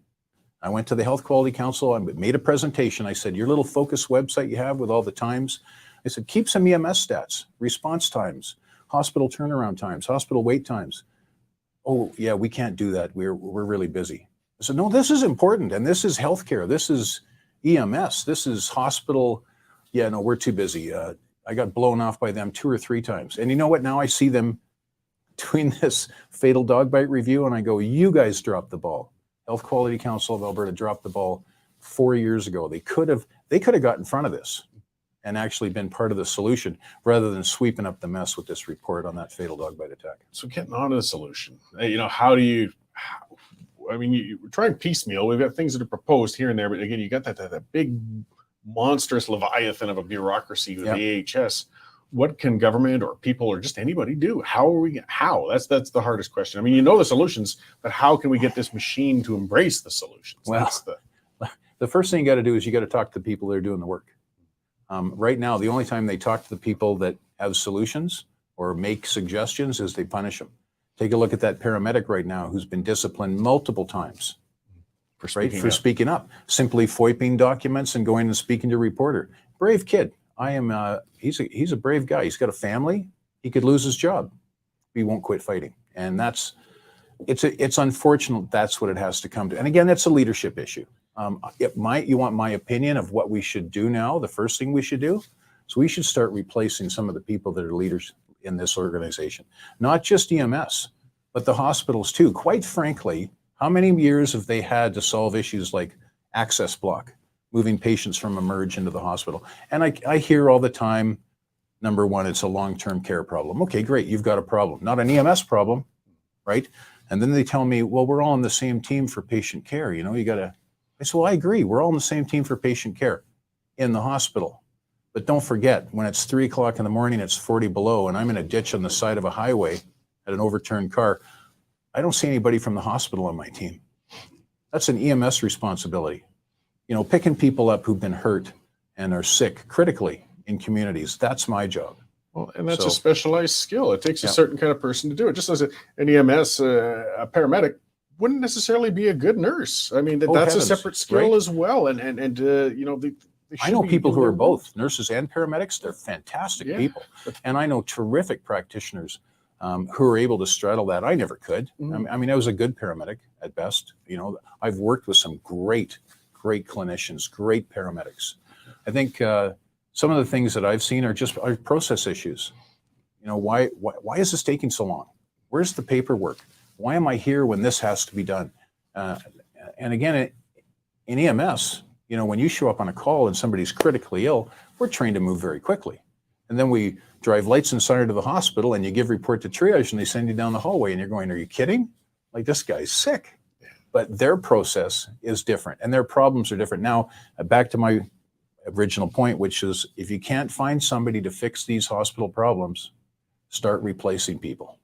I went to the Health Quality Council. I made a presentation. I said, your little focus website you have with all the times, I said, keep some EMS stats, response times, hospital turnaround times, hospital wait times. Oh, yeah, we can't do that. We're really busy. I said, no, this is important. And this is healthcare. This is EMS. This is hospital. Yeah, no, we're too busy. I got blown off by them 2 or 3 times. And you know what? Now I see them doing this fatal dog bite review, and I go, you guys dropped the ball. Health Quality Council of Alberta dropped the ball 4 years ago. They could have got in front of this and actually been part of the solution rather than sweeping up the mess with this report on that fatal dog bite attack. So getting on to the solution, how do you? I mean, you try and piecemeal. We've got things that are proposed here and there, but again, you got that big, monstrous leviathan of a bureaucracy with the AHS. What can government or people or just anybody do? How? That's the hardest question. I mean, you know the solutions, but how can we get this machine to embrace the solutions? Well, the first thing you got to do is you got to talk to the people that are doing the work. Right now, the only time they talk to the people that have solutions or make suggestions is they punish them. Take a look at that paramedic right now who's been disciplined multiple times for speaking up, simply foiping documents and going and speaking to a reporter. Brave kid. He's a brave guy. He's got a family. He could lose his job. He won't quit fighting. And it's unfortunate that's what it has to come to. And again, that's a leadership issue. You want my opinion of what we should do now? The first thing we should do is we should start replacing some of the people that are leaders in this organization, not just EMS, but the hospitals too. Quite frankly, how many years have they had to solve issues like access block, moving patients from emerge into the hospital? And I hear all the time, number one, it's a long-term care problem. Okay, great, you've got a problem, not an EMS problem, right? And then they tell me, well, we're all on the same team for patient care. I said, well, I agree. We're all on the same team for patient care in the hospital. But don't forget, when it's 3 o'clock in the morning, it's 40 below, and I'm in a ditch on the side of a highway at an overturned car, I don't see anybody from the hospital on my team. That's an EMS responsibility. Picking people up who've been hurt and are sick critically in communities, that's my job. Well, and that's a specialized skill. It takes a certain kind of person to do it. Just as an EMS, a paramedic wouldn't necessarily be a good nurse. I mean, that's a separate skill as well. And I know people who are both nurses and paramedics. They're fantastic people. And I know terrific practitioners who are able to straddle that. I never could. I mean, I was a good paramedic at best. I've worked with some great clinicians, great paramedics. I think some of the things that I've seen are process issues. Why is this taking so long? Where's the paperwork? Why am I here when this has to be done? And again, in EMS, when you show up on a call and somebody's critically ill, we're trained to move very quickly. And then we drive lights and siren to the hospital and you give report to triage and they send you down the hallway and you're going, are you kidding? Like, this guy's sick. But their process is different and their problems are different. Now, back to my original point, which is if you can't find somebody to fix these hospital problems, start replacing people.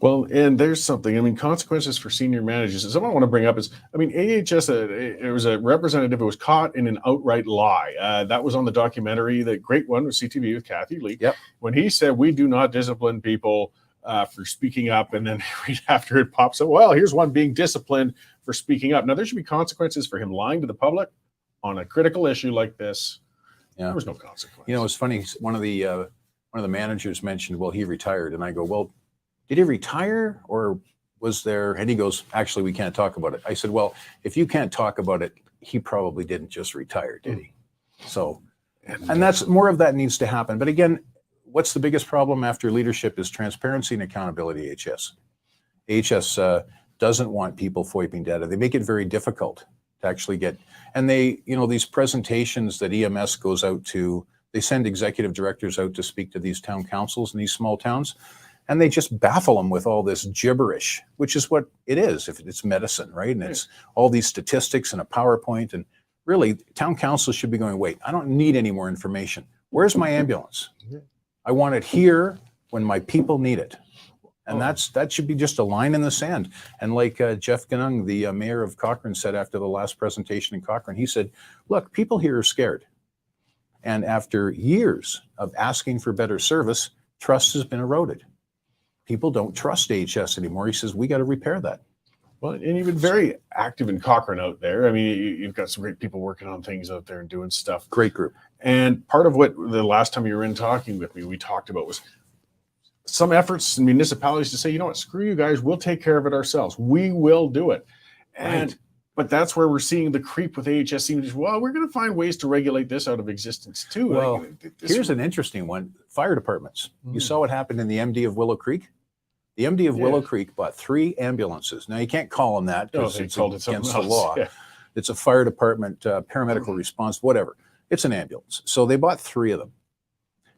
Well, and there's something, I mean, consequences for senior managers. And something I want to bring up is, I mean, AHS, it was a representative who was caught in an outright lie. That was on the documentary, the great one with CTV with Kathy Lee. Yep. When he said, we do not discipline people for speaking up. And then right after it pops up, well, here's one being disciplined for speaking up. Now, there should be consequences for him lying to the public on a critical issue like this. Yeah. There was no consequence. It's funny. One of the managers mentioned, well, he retired. And I go, well, did he retire or was there? And he goes, actually, we can't talk about it. I said, well, if you can't talk about it, he probably didn't just retire, did he? So, and that's more of that needs to happen. But again, what's the biggest problem after leadership is transparency and accountability. AHS doesn't want people foiping data. They make it very difficult to actually get, and they, these presentations that EMS goes out to They send executive directors out to speak to these town councils in these small towns, and they just baffle them with all this gibberish, which is what it is. If it's medicine, right? And it's all these statistics and a PowerPoint. And really, town councils should be going, wait, I don't need any more information. Where's my ambulance? I want it here when my people need it. And that should be just a line in the sand. And like Jeff Ganung, the mayor of Cochrane, said after the last presentation in Cochrane, he said, look, people here are scared. And after years of asking for better service, trust has been eroded. People don't trust AHS anymore. He says, we got to repair that. Well, and you've been very active in Cochrane out there. I mean, you've got some great people working on things out there and doing stuff. Great group. And part of what the last time you were in talking with me, we talked about was some efforts in municipalities to say, you know what, screw you guys, we'll take care of it ourselves. We will do it. And but that's where we're seeing the creep with AHS. Seems, well, we're going to find ways to regulate this out of existence too. Well, here's an interesting one. Fire departments. You saw what happened in the MD of Willow Creek. The MD of Willow Creek bought 3 ambulances. Now, you can't call them that because it's against the law. Yeah. It's a fire department, paramedical response, whatever. It's an ambulance. So they bought 3 of them.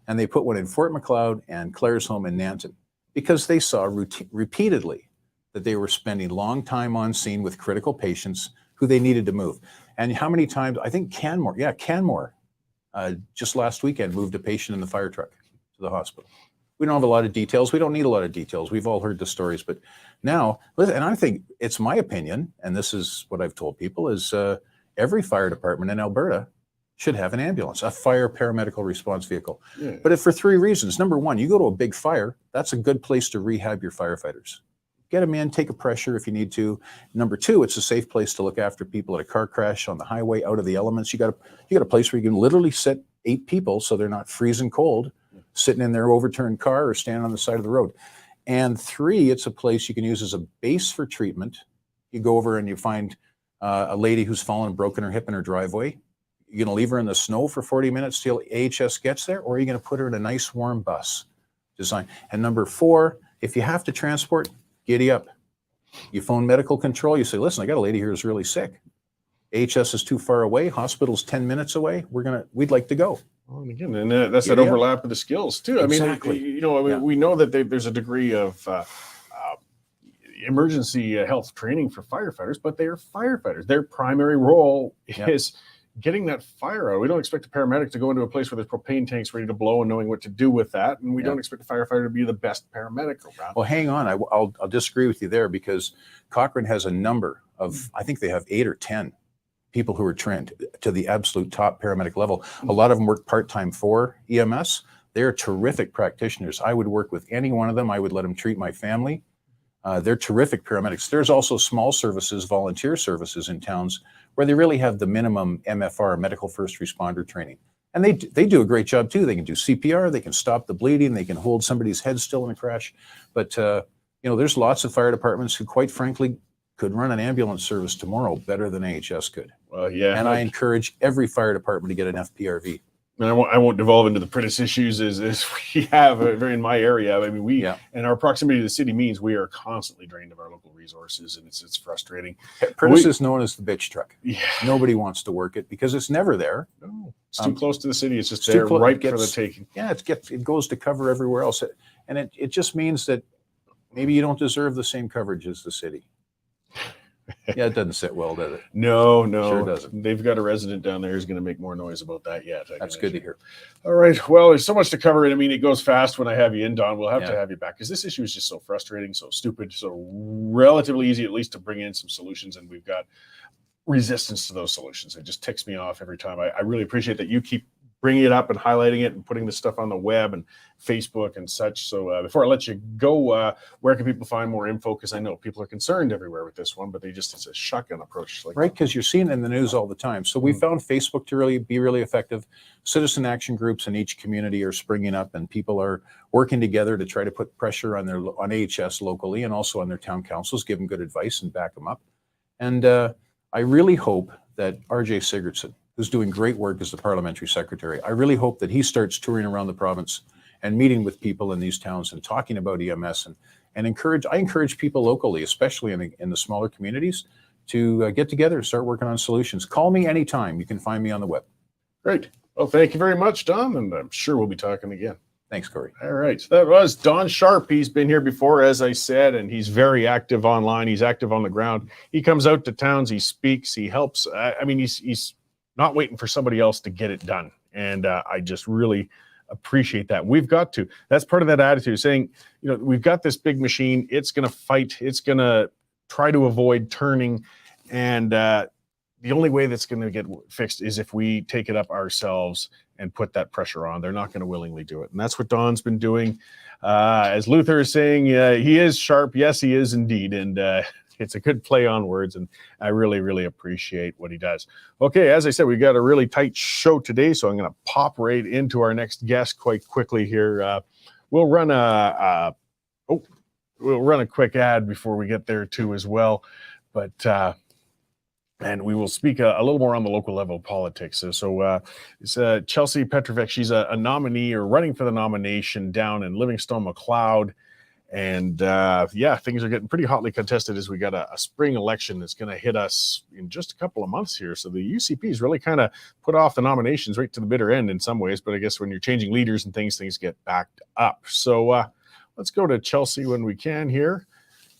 And they put one in Fort Macleod and Claresholm in Nanton because they saw repeatedly that they were spending long time on scene with critical patients who they needed to move. And how many times, I think Canmore, just last weekend moved a patient in the fire truck to the hospital. We don't have a lot of details. We don't need a lot of details. We've all heard the stories. But now, and I think it's my opinion, and this is what I've told people, is every fire department in Alberta should have an ambulance, a fire paramedical response vehicle. Yeah. But for 3 reasons. Number one, you go to a big fire, that's a good place to rehab your firefighters. Get them in, take a pressure if you need to. Number 2, it's a safe place to look after people at a car crash on the highway, out of the elements. You got a place where you can literally sit 8 people so they're not freezing cold, sitting in their overturned car or standing on the side of the road. And 3, it's a place you can use as a base for treatment. You go over and you find a lady who's fallen and broken her hip in her driveway. You're going to leave her in the snow for 40 minutes till AHS gets there, or are you going to put her in a nice warm bus design? And number 4, if you have to transport, giddy up. You phone medical control. You say, listen, I got a lady here who's really sick. AHS is too far away. Hospital's 10 minutes away. We'd like to go. Well, and again, and that's that overlap of the skills too. Exactly. I mean, we know that there's a degree of emergency health training for firefighters, but they are firefighters. Their primary role is getting that fire out. We don't expect a paramedic to go into a place where there's propane tanks ready to blow and knowing what to do with that. And we don't expect a firefighter to be the best paramedic around. Well, hang on. I'll disagree with you there because Cochrane has a number of, I think they have 8 or 10 people who are trained to the absolute top paramedic level. A lot of them work part-time for EMS. They're terrific practitioners. I would work with any one of them. I would let them treat my family. They're terrific paramedics. There's also small services, volunteer services in towns where they really have the minimum MFR, medical first responder training. And they do a great job too. They can do CPR, they can stop the bleeding, they can hold somebody's head still in a crash. But there's lots of fire departments who quite frankly could run an ambulance service tomorrow better than AHS could. Well, yeah. And I encourage every fire department to get an FPRV. And I won't devolve into the Prentice issues as we have in my area. I mean, and our proximity to the city means we are constantly drained of our local resources, and it's frustrating. Prentice is known as the bitch truck. Yeah. Nobody wants to work it because it's never there. No, it's too close to the city. It's just there, ripe for the taking. Yeah, it goes to cover everywhere else, and it just means that maybe you don't deserve the same coverage as the city. Yeah, it doesn't sit well, does it? No. Sure doesn't. They've got a resident down there who's going to make more noise about that yet. That's good to hear. All right. Well, there's so much to cover. And I mean, it goes fast when I have you in, Don. We'll have to have you back because this issue is just so frustrating, so stupid, so relatively easy at least to bring in some solutions. And we've got resistance to those solutions. It just ticks me off every time. I really appreciate that you keep bringing it up and highlighting it and putting this stuff on the web and Facebook and such. So before I let you go, where can people find more info? Because I know people are concerned everywhere with this one, but it's a shotgun approach. Right, because you're seeing it in the news all the time. So we found Facebook to really be really effective. Citizen action groups in each community are springing up, and people are working together to try to put pressure on AHS locally and also on their town councils, give them good advice and back them up. And I really hope that RJ Sigurdsson, who's doing great work as the parliamentary secretary, I really hope that he starts touring around the province and meeting with people in these towns and talking about EMS and I encourage people locally, especially in the smaller communities, to get together and start working on solutions. Call me anytime. You can find me on the web. Great. Well, thank you very much, Don, and I'm sure we'll be talking again. Thanks, Cory. All right. So that was Don Sharpe. He's been here before, as I said, and he's very active online. He's active on the ground. He comes out to towns. He speaks. He helps. I mean, he's not waiting for somebody else to get it done. And I just really appreciate that. We've got to. That's part of that attitude, saying, we've got this big machine. It's going to fight. It's going to try to avoid turning. And the only way that's going to get fixed is if we take it up ourselves and put that pressure on. They're not going to willingly do it. And that's what Don's been doing. As Luther is saying, he is sharp. Yes, he is indeed. And it's a good play on words. And I really, really appreciate what he does. Okay, as I said, we've got a really tight show today. So I'm going to pop right into our next guest quite quickly here. We'll run a quick ad before we get there too as well. But and we will speak a little more on the local level of politics. So it's Chelsea Petrovic. She's a nominee or running for the nomination down in Livingston-McLeod. And things are getting pretty hotly contested as we got a spring election that's going to hit us in just a couple of months here. So the UCP's really kind of put off the nominations right to the bitter end in some ways. But I guess when you're changing leaders and things get backed up. So let's go to Chelsea when we can here.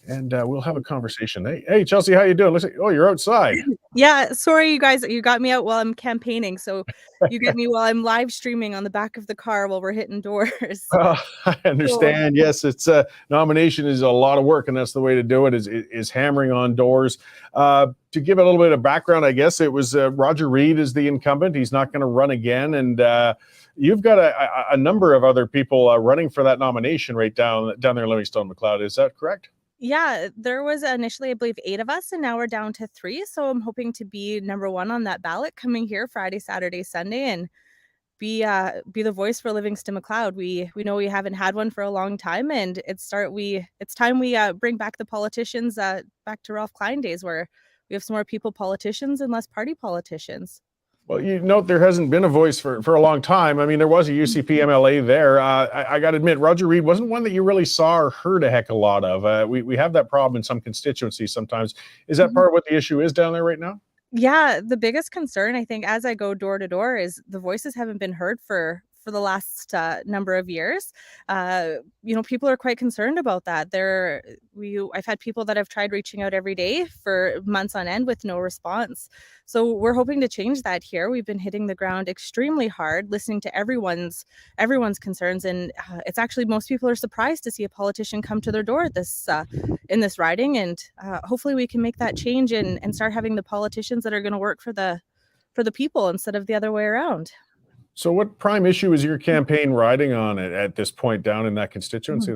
And we'll have a conversation. Hey, Chelsea, how you doing? You're outside. Yeah, sorry, you guys. You got me out while I'm campaigning. So you get me while I'm live streaming on the back of the car while we're hitting doors. I understand. Yes, it's nomination is a lot of work, and that's the way to do it, is hammering on doors. To give a little bit of background, I guess it was Roger Reid is the incumbent. He's not going to run again. And you've got a number of other people running for that nomination right down there in Livingston-McLeod. Is that correct? Yeah, there was initially, I believe, 8 of us, and now we're down to 3. So I'm hoping to be number 1 on that ballot coming here Friday, Saturday, Sunday, and be the voice for Livingston-McLeod. We know we haven't had one for a long time, and it's time we bring back the politicians back to Ralph Klein days, where we have some more people politicians and less party politicians. Well, you note there hasn't been a voice for a long time. I mean, there was a UCP MLA there. I got to admit, Roger Reid wasn't one that you really saw or heard a heck a lot of. We have that problem in some constituencies sometimes. Is that part of what the issue is down there right now? Yeah, the biggest concern, I think, as I go door to door, is the voices haven't been heard for the last number of years. People are quite concerned about that. I've had people that have tried reaching out every day for months on end with no response. So we're hoping to change that here. We've been hitting the ground extremely hard, listening to everyone's concerns, and it's actually, most people are surprised to see a politician come to their door in this riding, and hopefully we can make that change and start having the politicians that are going to work for the people instead of the other way around. So what prime issue is your campaign riding on at this point down in that constituency?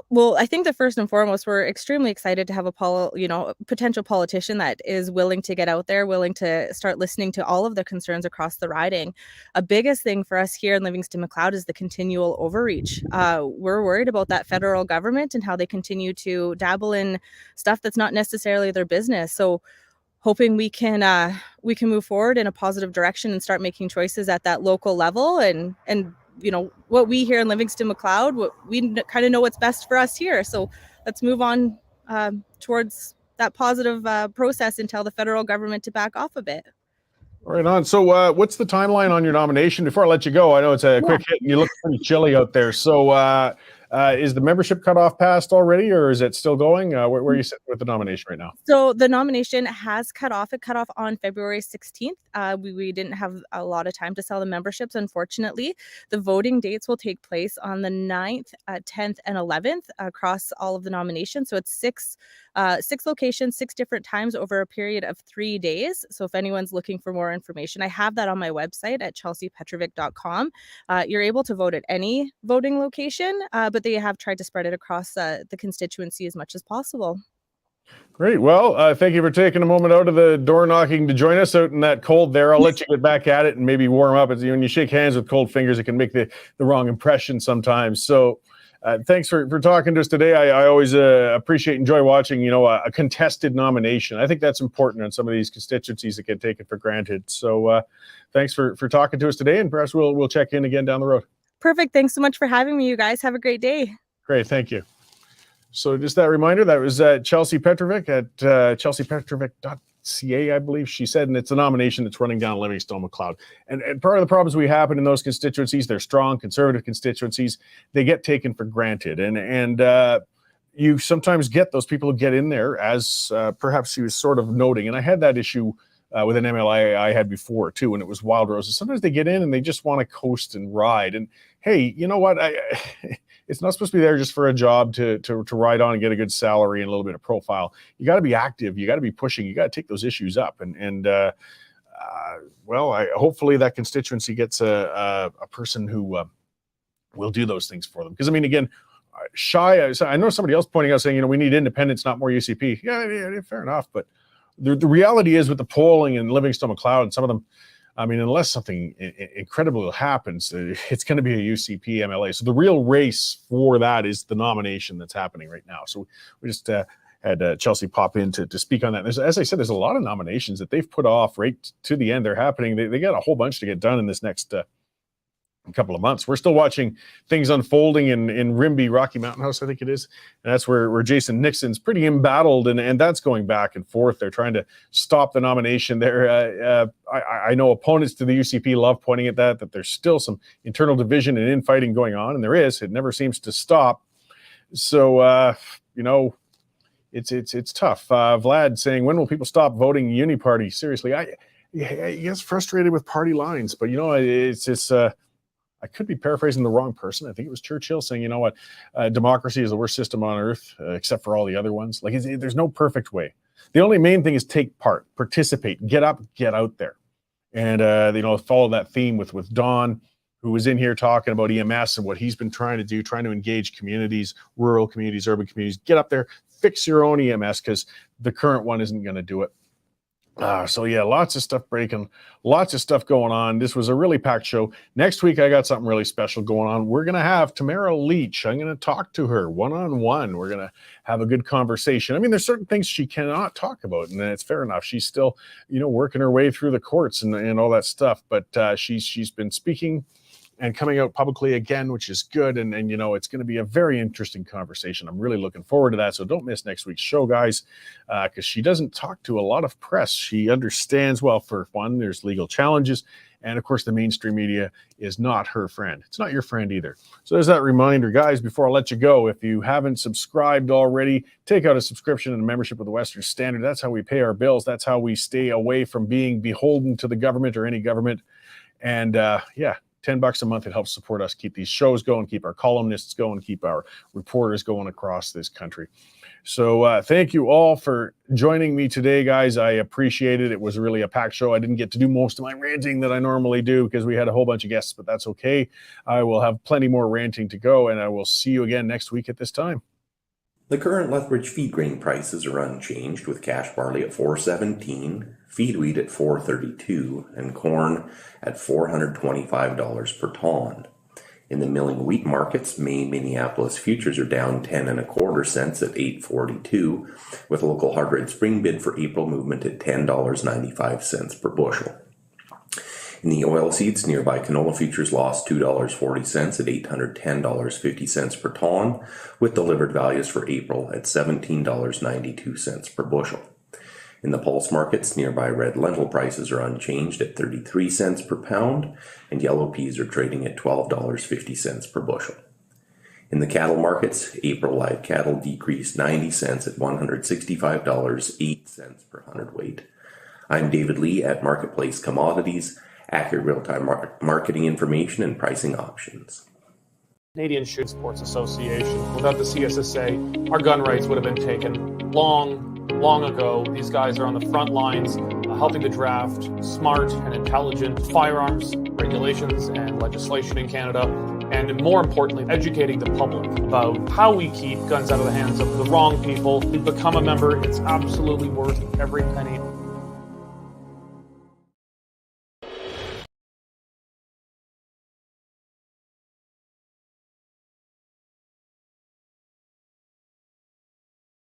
Well, I think that first and foremost, we're extremely excited to have a potential politician that is willing to get out there, willing to start listening to all of the concerns across the riding. A biggest thing for us here in Livingston-McLeod is the continual overreach. We're worried about that federal government and how they continue to dabble in stuff that's not necessarily their business. So hoping we can move forward in a positive direction and start making choices at that local level, and what we here in Livingston-McLeod, we kind of know what's best for us here. So let's move on towards that positive process and tell the federal government to back off a bit. Right on. So what's the timeline on your nomination? Before I let you go, I know it's a quick hit and you look pretty chilly out there. So is the membership cutoff passed already, or is it still going? Where are you sitting with the nomination right now? So the nomination has cut off. It cut off on February 16th. We didn't have a lot of time to sell the memberships, unfortunately. The voting dates will take place on the 9th, 10th, and 11th across all of the nominations. So it's six locations, 6 different times over a period of 3 days. So if anyone's looking for more information, I have that on my website at chelseapetrovic.com. You're able to vote at any voting location, but they have tried to spread it across the constituency as much as possible. Great. Well, thank you for taking a moment out of the door knocking to join us out in that cold there. I'll let you get back at it and maybe warm up. When you shake hands with cold fingers, it can make the wrong impression sometimes. So thanks for talking to us today. I always appreciate, enjoy watching, a contested nomination. I think that's important in some of these constituencies that get taken for granted. So thanks for talking to us today, and perhaps we'll check in again down the road. Perfect. Thanks so much for having me, you guys. Have a great day. Great. Thank you. So just that reminder, that was Chelsea Petrovic at chelseapetrovic.com. CA, I believe she said, and it's a nomination that's running down Livingstone-McLeod. And part of the problems we have in those constituencies, they're strong conservative constituencies, they get taken for granted. And you sometimes get those people who get in there, as perhaps she was sort of noting. And I had that issue with an MLA I had before too, and it was Wild Roses. Sometimes they get in and they just want to coast and ride. And hey, you know what? It's not supposed to be there just for a job to ride on and get a good salary and a little bit of profile. You got to be active. You got to be pushing. You got to take those issues up. Hopefully that constituency gets a person who will do those things for them. Because I mean, again, I know somebody else pointing out saying, we need independence, not more UCP. Yeah, fair enough. But the reality is with the polling in Livingstone-McLeod and some of them, I mean, unless something incredible happens, it's going to be a UCP MLA. So the real race for that is the nomination that's happening right now. So we just had Chelsea pop in to speak on that. As I said, there's a lot of nominations that they've put off right to the end. They're happening. They got a whole bunch to get done in this next couple of months. We're still watching things unfolding in Rimbey, Rocky Mountain House, I think it is. And that's where Jason Nixon's pretty embattled, and that's going back and forth. They're trying to stop the nomination there. I know opponents to the UCP love pointing at that there's still some internal division and infighting going on, and there is. It never seems to stop. So, it's tough. Vlad saying, when will people stop voting Uni Party? Seriously, I get frustrated with party lines, but it's I could be paraphrasing the wrong person. I think it was Churchill saying, democracy is the worst system on earth, except for all the other ones. Like, there's no perfect way. The only main thing is take part, participate, get up, get out there. And, follow that theme with Don, who was in here talking about EMS and what he's been trying to do, trying to engage communities, rural communities, urban communities. Get up there, fix your own EMS, because the current one isn't going to do it. Lots of stuff breaking, lots of stuff going on. This was a really packed show. Next week, I got something really special going on. We're going to have Tamara Leach. I'm going to talk to her one-on-one. We're going to have a good conversation. I mean, there's certain things she cannot talk about, and it's fair enough. She's still, working her way through the courts and all that stuff. But she's been speaking and coming out publicly again, which is good. And it's going to be a very interesting conversation. I'm really looking forward to that. So don't miss next week's show, guys, because she doesn't talk to a lot of press. She understands, well, for one, there's legal challenges. And of course, the mainstream media is not her friend. It's not your friend either. So there's that reminder, guys, before I let you go. If you haven't subscribed already, take out a subscription and a membership with the Western Standard. That's how we pay our bills. That's how we stay away from being beholden to the government or any government. And $10 a month, it helps support us keep these shows going, keep our columnists going, keep our reporters going across this country. So thank you all for joining me today, guys. I appreciate it. It was really a packed show. I didn't get to do most of my ranting that I normally do because we had a whole bunch of guests, but that's okay. I will have plenty more ranting to go, and I will see you again next week at this time. The current Lethbridge feed grain prices are unchanged, with cash barley at $4.17, feed wheat at $4.32, and corn at $425 per ton. In the milling wheat markets, May Minneapolis futures are down 10 1/4 cents at $8.42, with a local hard red spring bid for April movement at $10.95 per bushel. In the oilseeds, nearby canola futures lost $2.40 at $810.50 per ton, with delivered values for April at $17.92 per bushel. In the pulse markets, nearby red lentil prices are unchanged at 33 cents per pound, and yellow peas are trading at $12.50 per bushel. In the cattle markets, April live cattle decreased 90 cents at $165.08 per hundredweight. I'm David Lee at Marketplace Commodities, accurate real-time marketing information and pricing options. Canadian Shooting Sports Association. Without the CSSA, our gun rights would have been taken long ago. These guys are on the front lines helping to draft smart and intelligent firearms regulations and legislation in Canada, and more importantly, educating the public about how we keep guns out of the hands of the wrong people. We've become a member. It's absolutely worth every penny.